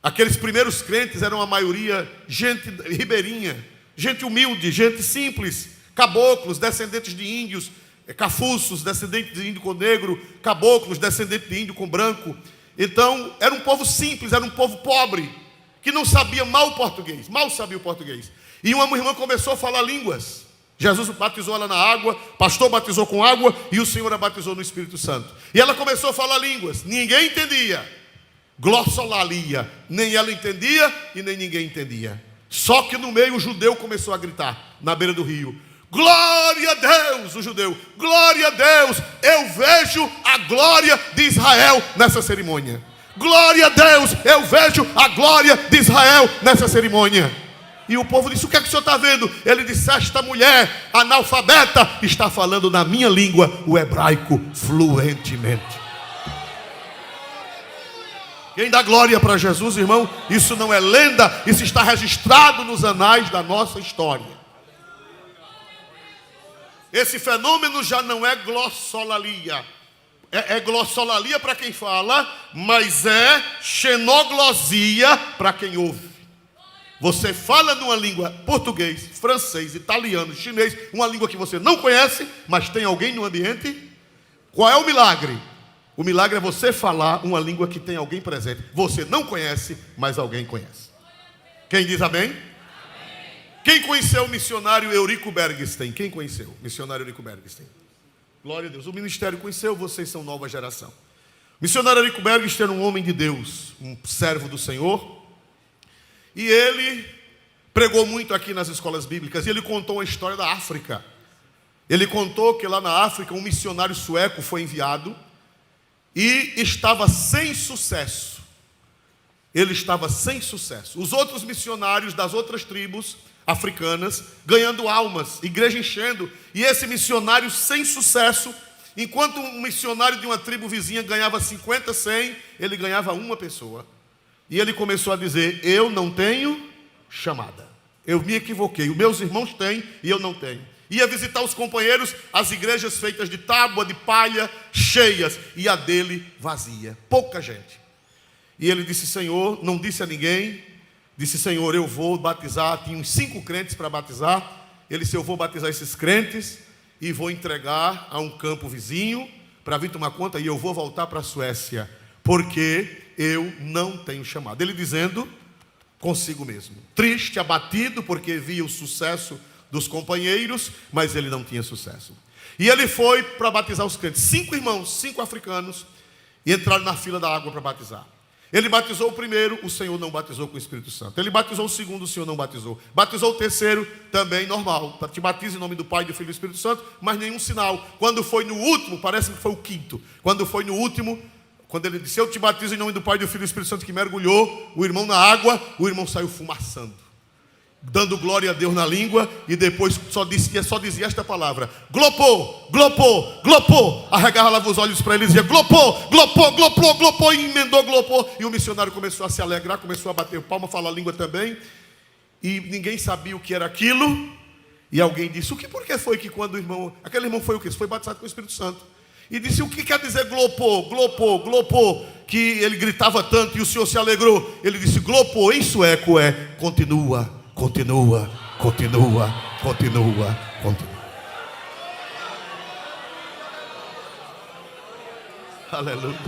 Aqueles primeiros crentes eram a maioria gente ribeirinha, gente humilde, gente simples, caboclos, descendentes de índios, cafuços, descendentes de índio com negro, caboclos, descendentes de índio com branco. Então, era um povo simples, era um povo pobre, que não sabia mal português, mal sabia o português. E uma irmã começou a falar línguas. Jesus batizou ela na água, pastor batizou com água e o Senhor a batizou no Espírito Santo. E ela começou a falar línguas, ninguém entendia. Glossolalia, nem ela entendia e nem ninguém entendia. Só que no meio o judeu começou a gritar, na beira do rio: glória a Deus, o judeu, glória a Deus, eu vejo a glória de Israel nessa cerimônia. Glória a Deus, eu vejo a glória de Israel nessa cerimônia. E o povo disse: o que é que o senhor está vendo? Ele disse: esta mulher analfabeta está falando na minha língua, o hebraico, fluentemente. Quem dá glória para Jesus, irmão? Isso não é lenda, isso está registrado nos anais da nossa história. Esse fenômeno já não é glossolalia. É glossolalia para quem fala, mas é xenoglosia para quem ouve. Você fala numa língua português, francês, italiano, chinês, uma língua que você não conhece, mas tem alguém no ambiente. Qual é o milagre? O milagre é você falar uma língua que tem alguém presente. Você não conhece, mas alguém conhece. Quem diz amém? Amém. Quem conheceu o missionário Eurico Bergstein? Quem conheceu o missionário Eurico Bergstein? Glória a Deus. O ministério conheceu, vocês são nova geração. O missionário Eurico Bergstein era um homem de Deus, um servo do Senhor. E ele pregou muito aqui nas escolas bíblicas. E ele contou a história da África. Ele contou que lá na África um missionário sueco foi enviado e estava sem sucesso. Ele estava sem sucesso. Os outros missionários das outras tribos africanas ganhando almas, igreja enchendo. E esse missionário sem sucesso, enquanto um missionário de uma tribo vizinha ganhava 50, 100, ele ganhava uma pessoa. E ele começou a dizer: eu não tenho chamada. Eu me equivoquei. Os meus irmãos têm e eu não tenho. Ia visitar os companheiros, as igrejas feitas de tábua, de palha, cheias, e a dele vazia. Pouca gente. E ele disse: Senhor, não disse a ninguém. Disse: Senhor, eu vou batizar. Tinha uns 5 crentes para batizar. Ele disse: eu vou batizar esses crentes e vou entregar a um campo vizinho para vir tomar conta, e eu vou voltar para a Suécia, porque eu não tenho chamado. Ele dizendo consigo mesmo, triste, abatido, porque via o sucesso dos companheiros, mas ele não tinha sucesso. E ele foi para batizar os crentes. 5 irmãos, 5 africanos, e entraram na fila da água para batizar. Ele batizou o primeiro, o Senhor não batizou com o Espírito Santo. Ele batizou o segundo, o Senhor não batizou. Batizou o terceiro, também normal. Te batiza em nome do Pai, do Filho e do Espírito Santo, mas nenhum sinal. Quando foi no último, parece que foi o quinto. Quando foi no último, quando ele disse: eu te batizo em nome do Pai, do Filho e do Espírito Santo, que mergulhou o irmão na água, o irmão saiu fumaçando, dando glória a Deus na língua, e depois só dizia esta palavra: glopou, glopou, glopou. Arregalava os olhos para ele e dizia: glopou, glopou, glopou, glopou, e emendou glopou. E o missionário começou a se alegrar, começou a bater palma, falar a língua também, e ninguém sabia o que era aquilo. E alguém disse: por que foi que quando o irmão, aquele irmão foi o quê? Foi batizado com o Espírito Santo. E disse: o que quer dizer glopou, glopou, glopou? Que ele gritava tanto e o Senhor se alegrou. Ele disse: glopou em sueco é continua, continua, continua, continua, continua. Aleluia.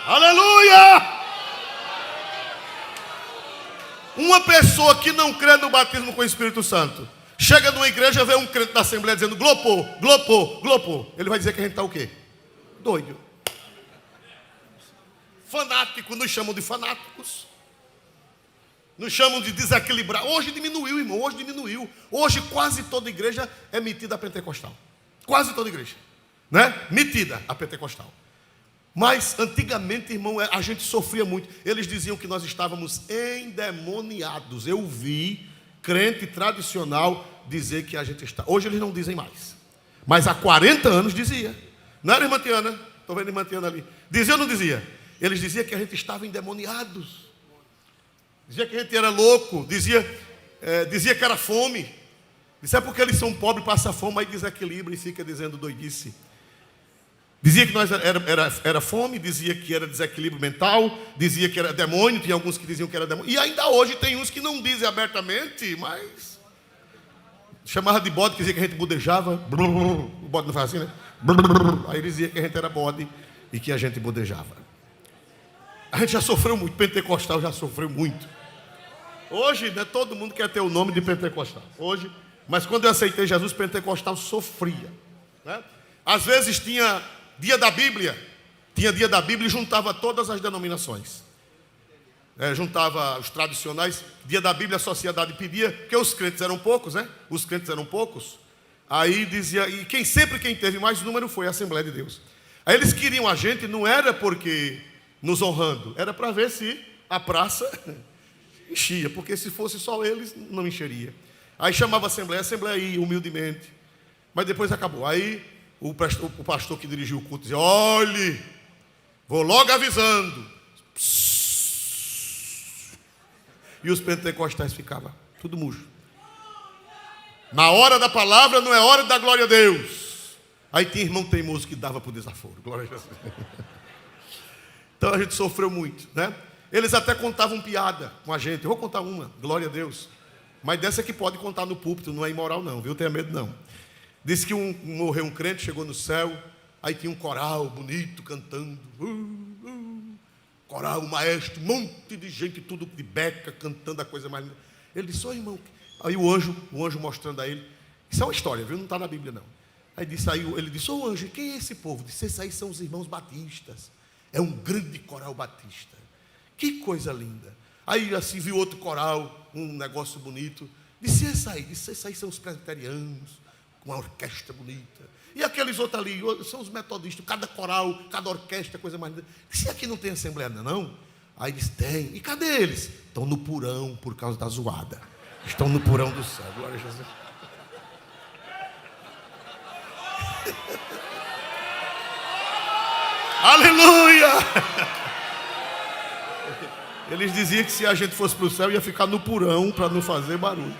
Aleluia! Uma pessoa que não crê no batismo com o Espírito Santo chega numa igreja, vê um crente da Assembleia dizendo glopou, glopou, glopou. Ele vai dizer que a gente está o quê? Doido. Fanático, nos chamam de fanáticos. Nos chamam de desequilibrar. Hoje diminuiu, irmão, hoje diminuiu. Hoje quase toda igreja é metida a pentecostal. Quase toda igreja, né? Metida a pentecostal. Mas antigamente, irmão, a gente sofria muito. Eles diziam que nós estávamos endemoniados. Eu vi crente tradicional dizer que a gente está. Hoje eles não dizem mais, mas há 40 anos dizia. Não era, irmã Tiana? Estou vendo a irmã Tiana ali. Dizia ou não dizia? Eles diziam que a gente estava endemoniados. Dizia que a gente era louco. Dizia que era fome. Isso é porque eles são pobres, passa fome, aí desequilibra e fica dizendo doidice. Dizia que nós era fome, dizia que era desequilíbrio mental, dizia que era demônio, tinha alguns que diziam que era demônio. E ainda hoje tem uns que não dizem abertamente, mas chamava de bode, que dizia que a gente budejava. O bode não faz assim, né? Aí dizia que a gente era bode e que a gente budejava. A gente já sofreu muito, pentecostal já sofreu muito. Hoje, né, todo mundo quer ter o nome de pentecostal. Hoje, mas quando eu aceitei Jesus, pentecostal sofria, né? Às vezes tinha dia da Bíblia e juntava todas as denominações. Juntava os tradicionais, dia da Bíblia, a sociedade pedia, porque os crentes eram poucos, né? Os crentes eram poucos. Aí dizia, e quem teve mais número foi a Assembleia de Deus. Aí eles queriam a gente, não era porque nos honrando, era para ver se a praça enchia, porque se fosse só eles, não encheria. Aí chamava a Assembleia ia humildemente, mas depois acabou. Aí o pastor que dirigiu o culto dizia, olhe, vou logo avisando. E os pentecostais ficavam tudo murcho. Na hora da palavra não é hora da glória a Deus. Aí tinha irmão teimoso que dava para o desaforo. Glória a Jesus. Então a gente sofreu muito, né? Eles até contavam piada com a gente. Eu vou contar uma, glória a Deus. Mas dessa que pode contar no púlpito, não é imoral não, viu? Tenha medo não. Disse que morreu um crente, chegou no céu, aí tinha um coral bonito cantando. Coral, maestro, um monte de gente, tudo de beca, cantando a coisa mais linda. Ele disse, ô irmão. Aí o anjo mostrando a ele. Isso é uma história, viu? Não está na Bíblia não. Ele disse, ô anjo, quem é esse povo? Disse, esses aí são os irmãos batistas. É um grande coral batista. Que coisa linda. Aí assim viu outro coral, um negócio bonito. Disse, esses aí são os presbiterianos, com uma orquestra bonita. E aqueles outros ali, são os metodistas, cada coral, cada orquestra, coisa mais linda. Disse, aqui não tem assembleia não? Aí disse, tem. E cadê eles? Estão no porão por causa da zoada. Estão no porão do céu. Glória a Jesus. Aleluia! Eles diziam que se a gente fosse para o céu ia ficar no porão para não fazer barulho.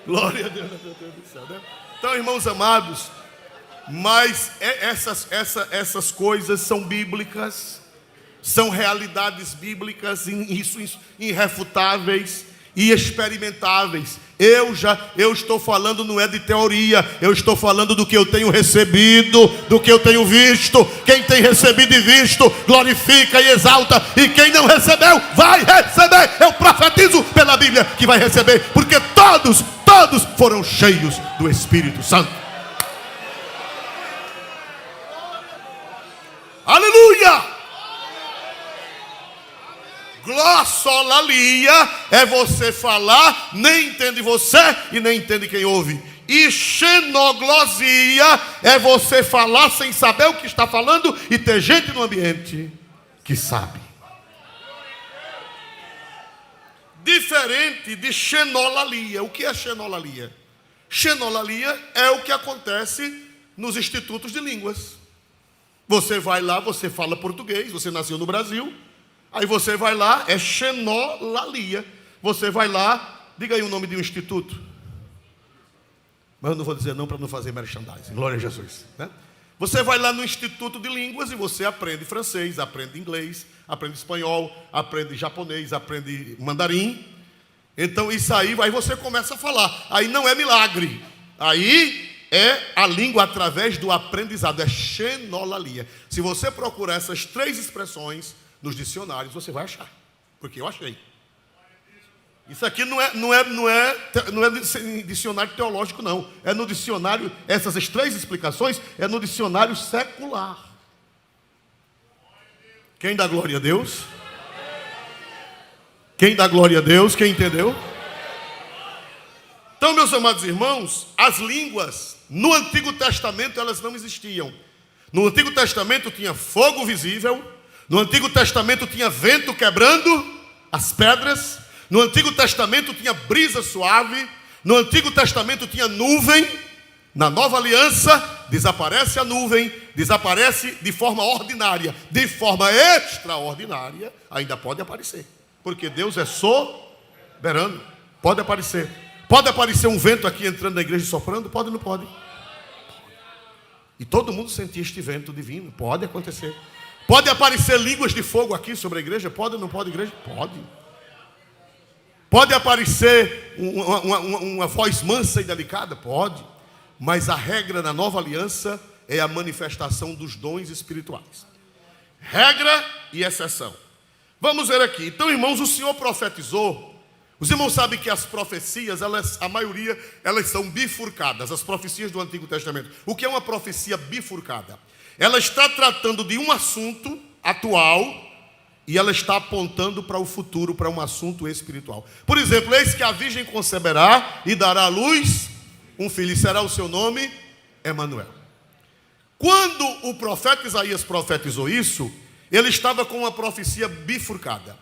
Glória a Deus, meu Deus do céu, né? Então, irmãos amados, mas essas coisas são bíblicas, são realidades bíblicas, isso irrefutáveis e experimentáveis. Eu estou falando não é de teoria, eu estou falando do que eu tenho recebido, do que eu tenho visto. Quem tem recebido e visto, glorifica e exalta, e quem não recebeu, vai receber. Eu profetizo pela Bíblia que vai receber, porque todos foram cheios do Espírito Santo. Aleluia! Glossolalia é você falar, nem entende você e nem entende quem ouve. E xenoglosia é você falar sem saber o que está falando e ter gente no ambiente que sabe. Diferente de xenolalia. O que é xenolalia? Xenolalia é o que acontece nos institutos de línguas. Você vai lá, você fala português, você nasceu no Brasil. Aí você vai lá, é xenolalia. Você vai lá, diga aí o nome de um instituto. Mas eu não vou dizer não para não fazer merchandising. Glória a Jesus, né? Você vai lá no Instituto de Línguas e você aprende francês, aprende inglês, aprende espanhol, aprende japonês, aprende mandarim. Então isso aí você começa a falar. Aí não é milagre. Aí é a língua através do aprendizado. É xenolalia. Se você procurar essas três expressões nos dicionários, você vai achar, porque eu achei. Isso aqui não é dicionário teológico, não. É no dicionário, essas três explicações é no dicionário secular. Quem dá glória a Deus? Quem dá glória a Deus? Quem entendeu? Então, meus amados irmãos, as línguas no Antigo Testamento elas não existiam. No Antigo Testamento tinha fogo visível. No Antigo Testamento tinha vento quebrando as pedras. No Antigo Testamento tinha brisa suave. No Antigo Testamento tinha nuvem. Na Nova Aliança desaparece a nuvem, desaparece de forma ordinária. De forma extraordinária ainda pode aparecer, porque Deus é soberano. Pode aparecer. Pode aparecer um vento aqui entrando na igreja e soprando? Pode ou não pode? E todo mundo sentir este vento divino. Pode acontecer. Pode aparecer línguas de fogo aqui sobre a igreja? Pode ou não pode, igreja? Pode. Pode aparecer uma voz mansa e delicada? Pode. Mas a regra na Nova Aliança é a manifestação dos dons espirituais. Regra e exceção. Vamos ver aqui. Então, irmãos, o Senhor profetizou. Os irmãos sabem que as profecias, a maioria, elas são bifurcadas. As profecias do Antigo Testamento. O que é uma profecia bifurcada? Ela está tratando de um assunto atual e ela está apontando para o futuro, para um assunto espiritual. Por exemplo, eis que a virgem conceberá e dará à luz um filho, e será o seu nome Emanuel. Quando o profeta Isaías profetizou isso, ele estava com uma profecia bifurcada.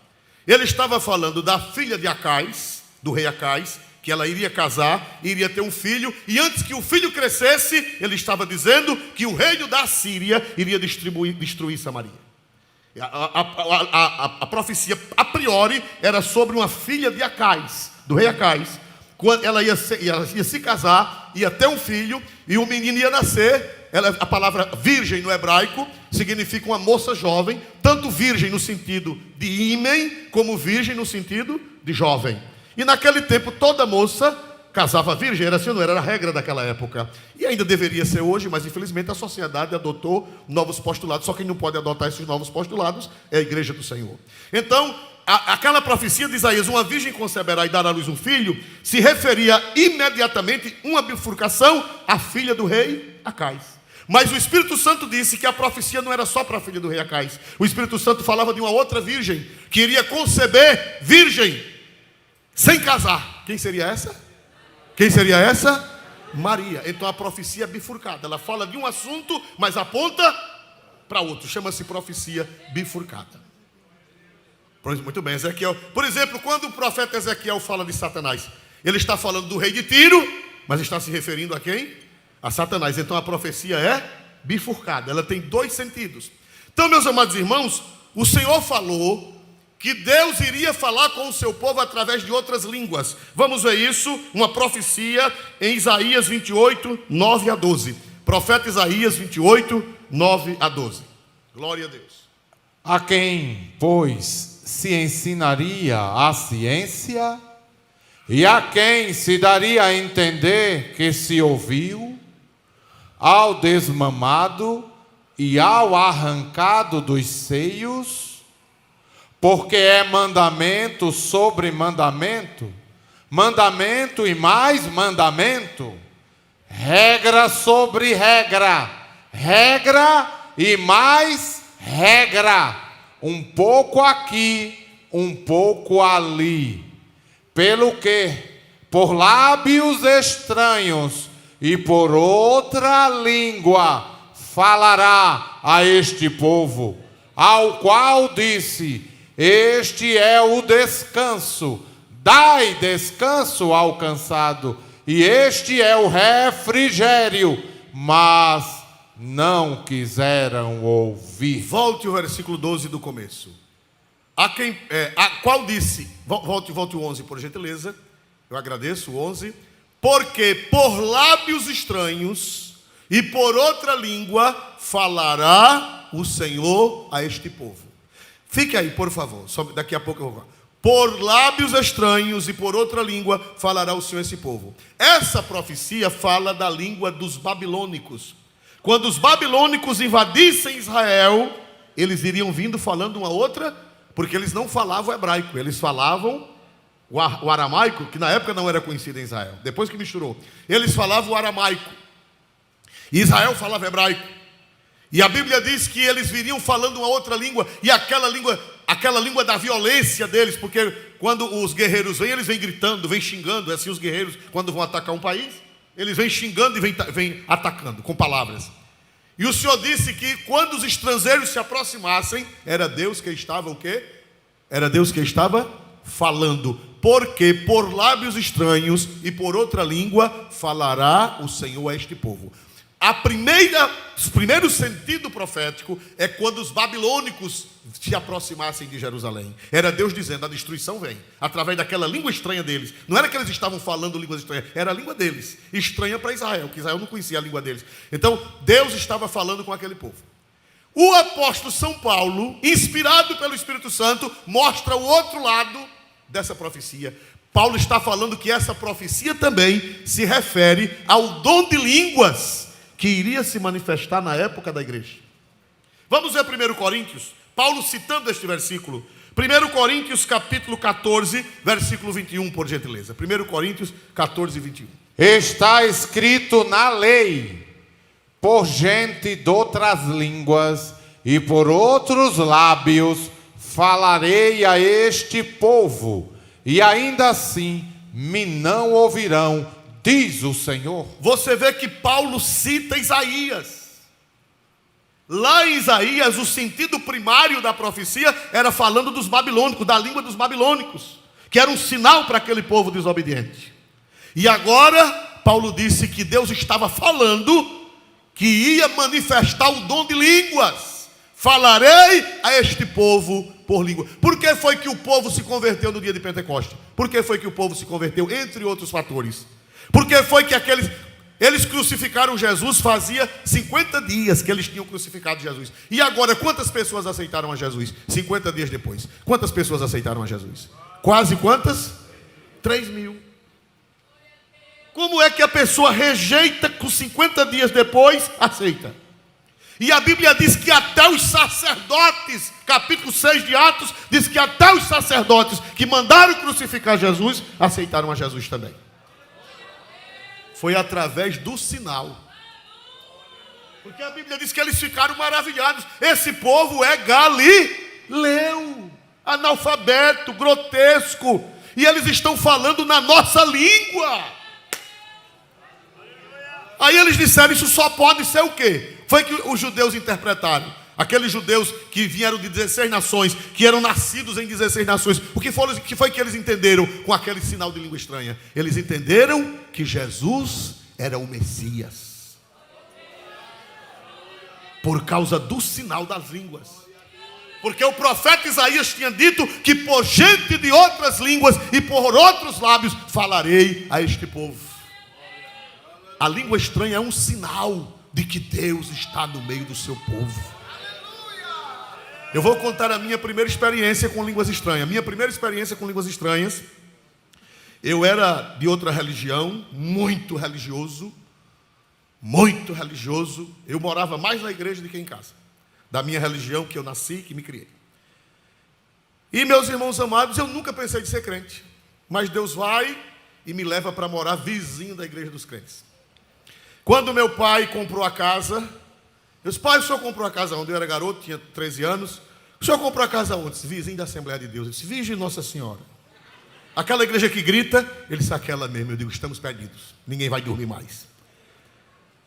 Ele estava falando da filha de Acais, do rei Acais, que ela iria casar, iria ter um filho, e antes que o filho crescesse, ele estava dizendo que o reino da Síria iria destruir Samaria. A profecia, a priori, era sobre uma filha de Acais, do rei Acais. Quando ela ia se casar, ia ter um filho, e o menino ia nascer. A palavra virgem no hebraico significa uma moça jovem, tanto virgem no sentido de ímen, como virgem no sentido de jovem. E naquele tempo toda moça casava virgem, era assim ou não? Era a regra daquela época. E ainda deveria ser hoje, mas infelizmente a sociedade adotou novos postulados. Só quem não pode adotar esses novos postulados é a igreja do Senhor. Então, aquela profecia de Isaías, uma virgem conceberá e dará à luz um filho, se referia imediatamente uma bifurcação à filha do rei Acais. Mas o Espírito Santo disse que a profecia não era só para a filha do rei Acais. O Espírito Santo falava de uma outra virgem que iria conceber virgem sem casar. Quem seria essa? Quem seria essa? Maria. Então a profecia é bifurcada. Ela fala de um assunto, mas aponta para outro. Chama-se profecia bifurcada. Muito bem, Ezequiel. Por exemplo, quando o profeta Ezequiel fala de Satanás, ele está falando do rei de Tiro, mas está se referindo a quem? A Satanás. Então a profecia é bifurcada. Ela tem dois sentidos. Então, meus amados irmãos, o Senhor falou que Deus iria falar com o seu povo através de outras línguas. Vamos ver isso, uma profecia em Isaías 28, 9 a 12. Profeta Isaías 28, 9 a 12. Glória a Deus. A quem, pois, se ensinaria a ciência, e a quem se daria a entender que se ouviu, ao desmamado e ao arrancado dos seios, porque é mandamento sobre mandamento, mandamento e mais mandamento, regra sobre regra, regra e mais regra, um pouco aqui, um pouco ali, pelo que, por lábios estranhos e por outra língua, falará a este povo, ao qual disse: este é o descanso, dai descanso ao cansado, e este é o refrigério, mas não quiseram ouvir. Volte o versículo 12 do começo. A qual disse, volte o 11 por gentileza, eu agradeço o 11. Porque por lábios estranhos e por outra língua falará o Senhor a este povo. Fique aí, por favor, daqui a pouco eu vou falar. Por lábios estranhos e por outra língua falará o Senhor a esse povo. Essa profecia fala da língua dos babilônicos. Quando os babilônicos invadissem Israel, eles iriam vindo falando uma outra, porque eles não falavam hebraico, eles falavam o aramaico, que na época não era conhecido em Israel, depois que misturou. Eles falavam o aramaico, e Israel falava hebraico. E a Bíblia diz que eles viriam falando uma outra língua, e aquela língua da violência deles, porque quando os guerreiros vêm, eles vêm gritando, vêm xingando. É assim os guerreiros, quando vão atacar um país, eles vêm xingando e vêm atacando com palavras. E o Senhor disse que quando os estrangeiros se aproximassem, era Deus que estava o quê? Era Deus que estava falando. Porque por lábios estranhos e por outra língua falará o Senhor a este povo. O primeiro sentido profético é quando os babilônicos se aproximassem de Jerusalém. Era Deus dizendo: a destruição vem através daquela língua estranha deles. Não era que eles estavam falando línguas estranhas, era a língua deles, estranha para Israel, que Israel não conhecia a língua deles. Então Deus estava falando com aquele povo. O apóstolo São Paulo, inspirado pelo Espírito Santo, mostra o outro lado dessa profecia. Paulo está falando que essa profecia também se refere ao dom de línguas que iria se manifestar na época da igreja. Vamos ver 1 Coríntios, Paulo citando este versículo. 1 Coríntios capítulo 14, versículo 21, por gentileza. 1 Coríntios 14, 21. Está escrito na lei: por gente de outras línguas e por outros lábios falarei a este povo, e ainda assim me não ouvirão, diz o Senhor. Você vê que Paulo cita Isaías. Lá em Isaías, o sentido primário da profecia era falando dos babilônicos, da língua dos babilônicos, que era um sinal para aquele povo desobediente. E agora, Paulo disse que Deus estava falando que ia manifestar o dom de línguas. Falarei a este povo por língua. Por que foi que o povo se converteu no dia de Pentecostes? Por que foi que o povo se converteu? Entre outros fatores. Por que foi que eles crucificaram Jesus? Fazia 50 dias que eles tinham crucificado Jesus. E agora, quantas pessoas aceitaram a Jesus? 50 dias depois. Quantas pessoas aceitaram a Jesus? Quase quantas? 3.000. Como é que a pessoa rejeita com 50 dias depois, aceita? E a Bíblia diz que até os sacerdotes, capítulo 6 de Atos, diz que até os sacerdotes que mandaram crucificar Jesus, aceitaram a Jesus também. Foi através do sinal. Porque a Bíblia diz que eles ficaram maravilhados. Esse povo é galileu, analfabeto, grotesco. E eles estão falando na nossa língua. Aí eles disseram, isso só pode ser o quê? Foi que os judeus interpretaram. Aqueles judeus que vieram de 16 nações, que eram nascidos em 16 nações. O que foi que eles entenderam com aquele sinal de língua estranha? Eles entenderam que Jesus era o Messias. Por causa do sinal das línguas. Porque o profeta Isaías tinha dito que por gente de outras línguas e por outros lábios falarei a este povo. A língua estranha é um sinal de que Deus está no meio do seu povo. Eu vou contar a minha primeira experiência com línguas estranhas. Minha primeira experiência com línguas estranhas, eu era de outra religião, muito religioso. Eu morava mais na igreja do que em casa. Da minha religião que eu nasci, que me criei. E meus irmãos amados, eu nunca pensei de ser crente. Mas Deus vai e me leva para morar vizinho da igreja dos crentes. Quando meu pai comprou a casa, eu disse, pai, o senhor comprou a casa onde eu era garoto, tinha 13 anos. O senhor comprou a casa onde? Disse, vizinho da Assembleia de Deus. Eu disse, Virgem Nossa Senhora. Aquela igreja que grita, ele disse, aquela mesmo. Eu digo, estamos perdidos, ninguém vai dormir mais.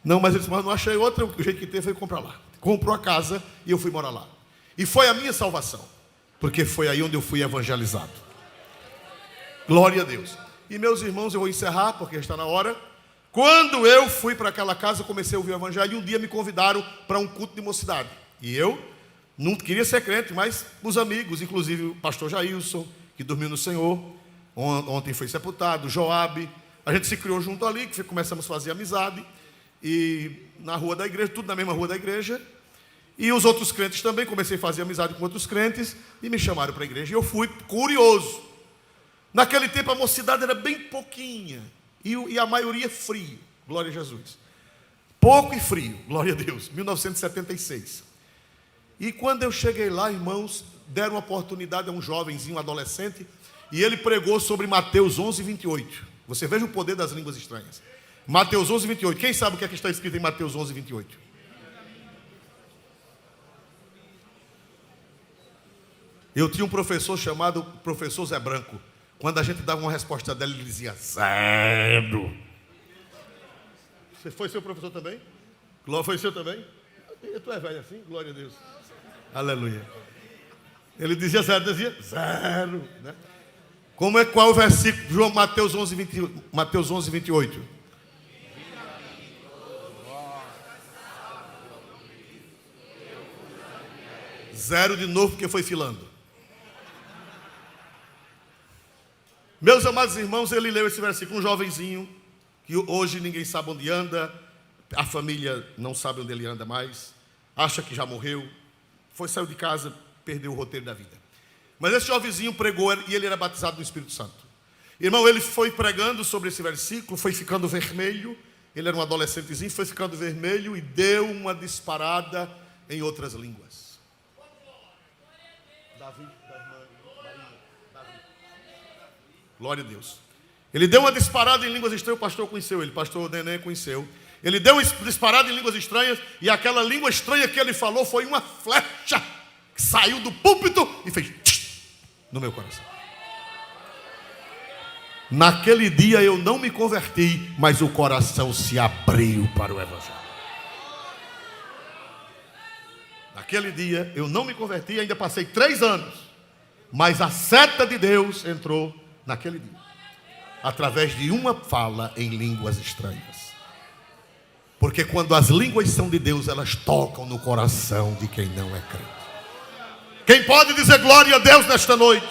Não, mas ele disse, mas não achei outra, o jeito que teve foi comprar lá. Comprou a casa e eu fui morar lá. E foi a minha salvação, porque foi aí onde eu fui evangelizado. Glória a Deus. E meus irmãos, eu vou encerrar, porque está na hora. Quando eu fui para aquela casa, eu comecei a ouvir o evangelho. E um dia me convidaram para um culto de mocidade. E eu não queria ser crente, mas os amigos, inclusive o pastor Jailson, que dormiu no Senhor, ontem foi sepultado, Joabe. A gente se criou junto ali, que começamos a fazer amizade. E na rua da igreja, tudo na mesma rua da igreja. E os outros crentes também, comecei a fazer amizade com outros crentes. E me chamaram para a igreja. E eu fui curioso. Naquele tempo a mocidade era bem pouquinha. E a maioria frio, glória a Jesus. Pouco e frio, glória a Deus, 1976. E quando eu cheguei lá, irmãos, deram uma oportunidade a um jovenzinho, um adolescente, e ele pregou sobre Mateus 11, 28. Você veja o poder das línguas estranhas. Mateus 11, 28. Quem sabe o que é que está escrito em Mateus 11, 28? Eu tinha um professor chamado professor Zé Branco. Quando a gente dava uma resposta dela, ele dizia, zero. Você foi seu professor também? Foi seu também? Tu é velho assim? Glória a Deus. Aleluia. Ele dizia zero, né? Qual é o versículo? Mateus 11, 28. Zero de novo, porque foi filando. Meus amados irmãos, ele leu esse versículo, um jovenzinho, que hoje ninguém sabe onde anda, a família não sabe onde ele anda mais, acha que já morreu, saiu de casa, perdeu o roteiro da vida. Mas esse jovenzinho pregou e ele era batizado no Espírito Santo. Irmão, ele foi pregando sobre esse versículo, foi ficando vermelho, ele era um adolescentezinho, foi ficando vermelho e deu uma disparada em outras línguas. Davi, da irmã Maria, Davi. Glória a Deus. Ele deu uma disparada em línguas estranhas, o pastor conheceu ele, o pastor Neném conheceu. Ele deu uma disparada em línguas estranhas, e aquela língua estranha que ele falou foi uma flecha que saiu do púlpito e fez no meu coração. Naquele dia eu não me converti, mas o coração se abriu para o Evangelho. Naquele dia eu não me converti, ainda passei 3 anos, mas a seta de Deus entrou naquele dia, através de uma fala em línguas estranhas. Porque quando as línguas são de Deus, elas tocam no coração de quem não é crente. Quem pode dizer glória a Deus nesta noite?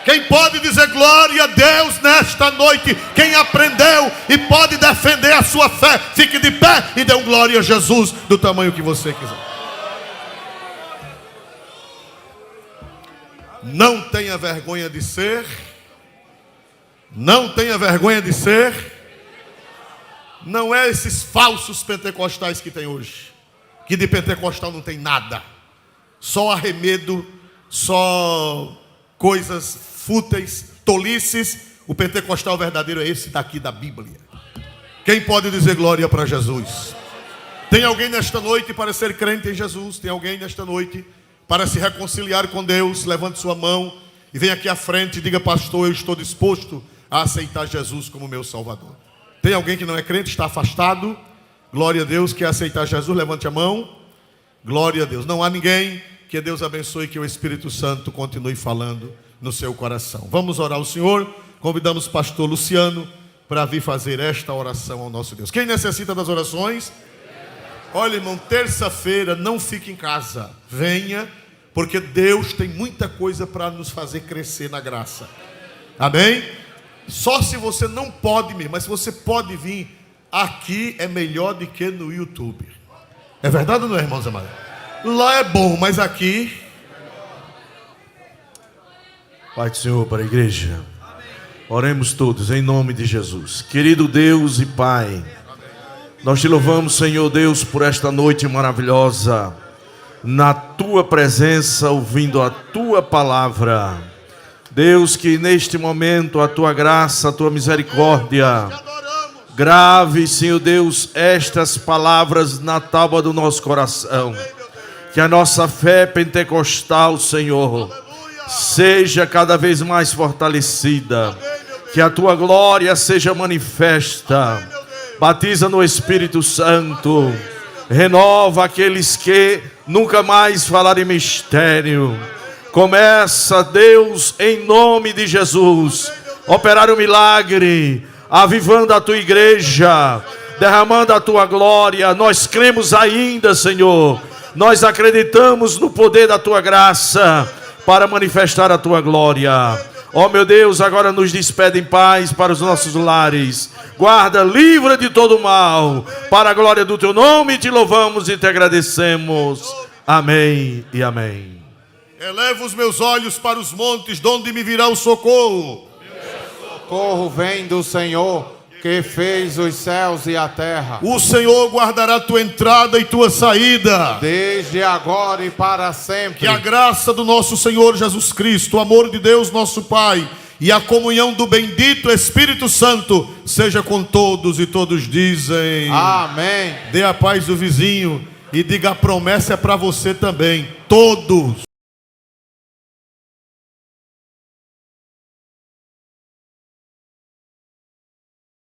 Quem pode dizer glória a Deus nesta noite? Quem aprendeu e pode defender a sua fé, fique de pé e dê um glória a Jesus do tamanho que você quiser. Não tenha vergonha de ser. Não tenha vergonha de ser. Não é esses falsos pentecostais que tem hoje, que de pentecostal não tem nada, só arremedo, só coisas fúteis, tolices. O pentecostal verdadeiro é esse daqui da Bíblia. Quem pode dizer glória para Jesus? Tem alguém nesta noite para ser crente em Jesus? Tem alguém nesta noite para se reconciliar com Deus? Levante sua mão e venha aqui à frente e diga: pastor, eu estou disposto a aceitar Jesus como meu Salvador. Tem alguém que não é crente, está afastado? Glória a Deus, quer aceitar Jesus? Levante a mão. Glória a Deus. Não há ninguém? Que Deus abençoe e que o Espírito Santo continue falando no seu coração. Vamos orar ao Senhor. Convidamos o pastor Luciano para vir fazer esta oração ao nosso Deus. Quem necessita das orações? Olha, irmão, terça-feira não fique em casa. Venha, porque Deus tem muita coisa para nos fazer crescer na graça. Amém? Só se você não pode vir, mas se você pode vir, aqui é melhor do que no YouTube. É verdade ou não é, irmãos amados? Lá é bom, mas aqui... Pai do Senhor para a igreja. Oremos todos em nome de Jesus. Querido Deus e Pai, nós te louvamos, Senhor Deus, por esta noite maravilhosa, na tua presença, ouvindo a tua palavra. Deus, que neste momento a tua graça, a tua misericórdia grave, Senhor Deus, estas palavras na tábua do nosso coração. Que a nossa fé pentecostal, Senhor, seja cada vez mais fortalecida. Que a tua glória seja manifesta. Batiza no Espírito Santo. Renova aqueles que nunca mais falaram em mistério. Começa, Deus, em nome de Jesus, operar o milagre, avivando a tua igreja, derramando a tua glória. Nós cremos ainda, Senhor. Nós acreditamos no poder da tua graça para manifestar a tua glória. Ó meu Deus, agora nos despede em paz para os nossos lares. Guarda, livra de todo mal. Para a glória do teu nome te louvamos e te agradecemos. Amém e amém. Elevo os meus olhos para os montes, de onde me virá o socorro. Socorro vem do Senhor, que fez os céus e a terra. O Senhor guardará tua entrada e tua saída, Desde agora e para sempre. que a graça do nosso Senhor Jesus Cristo, o amor de Deus nosso Pai e a comunhão do bendito Espírito Santo seja com todos, e todos dizem Amém. Dê a paz do vizinho e diga: a promessa é para você também. Todos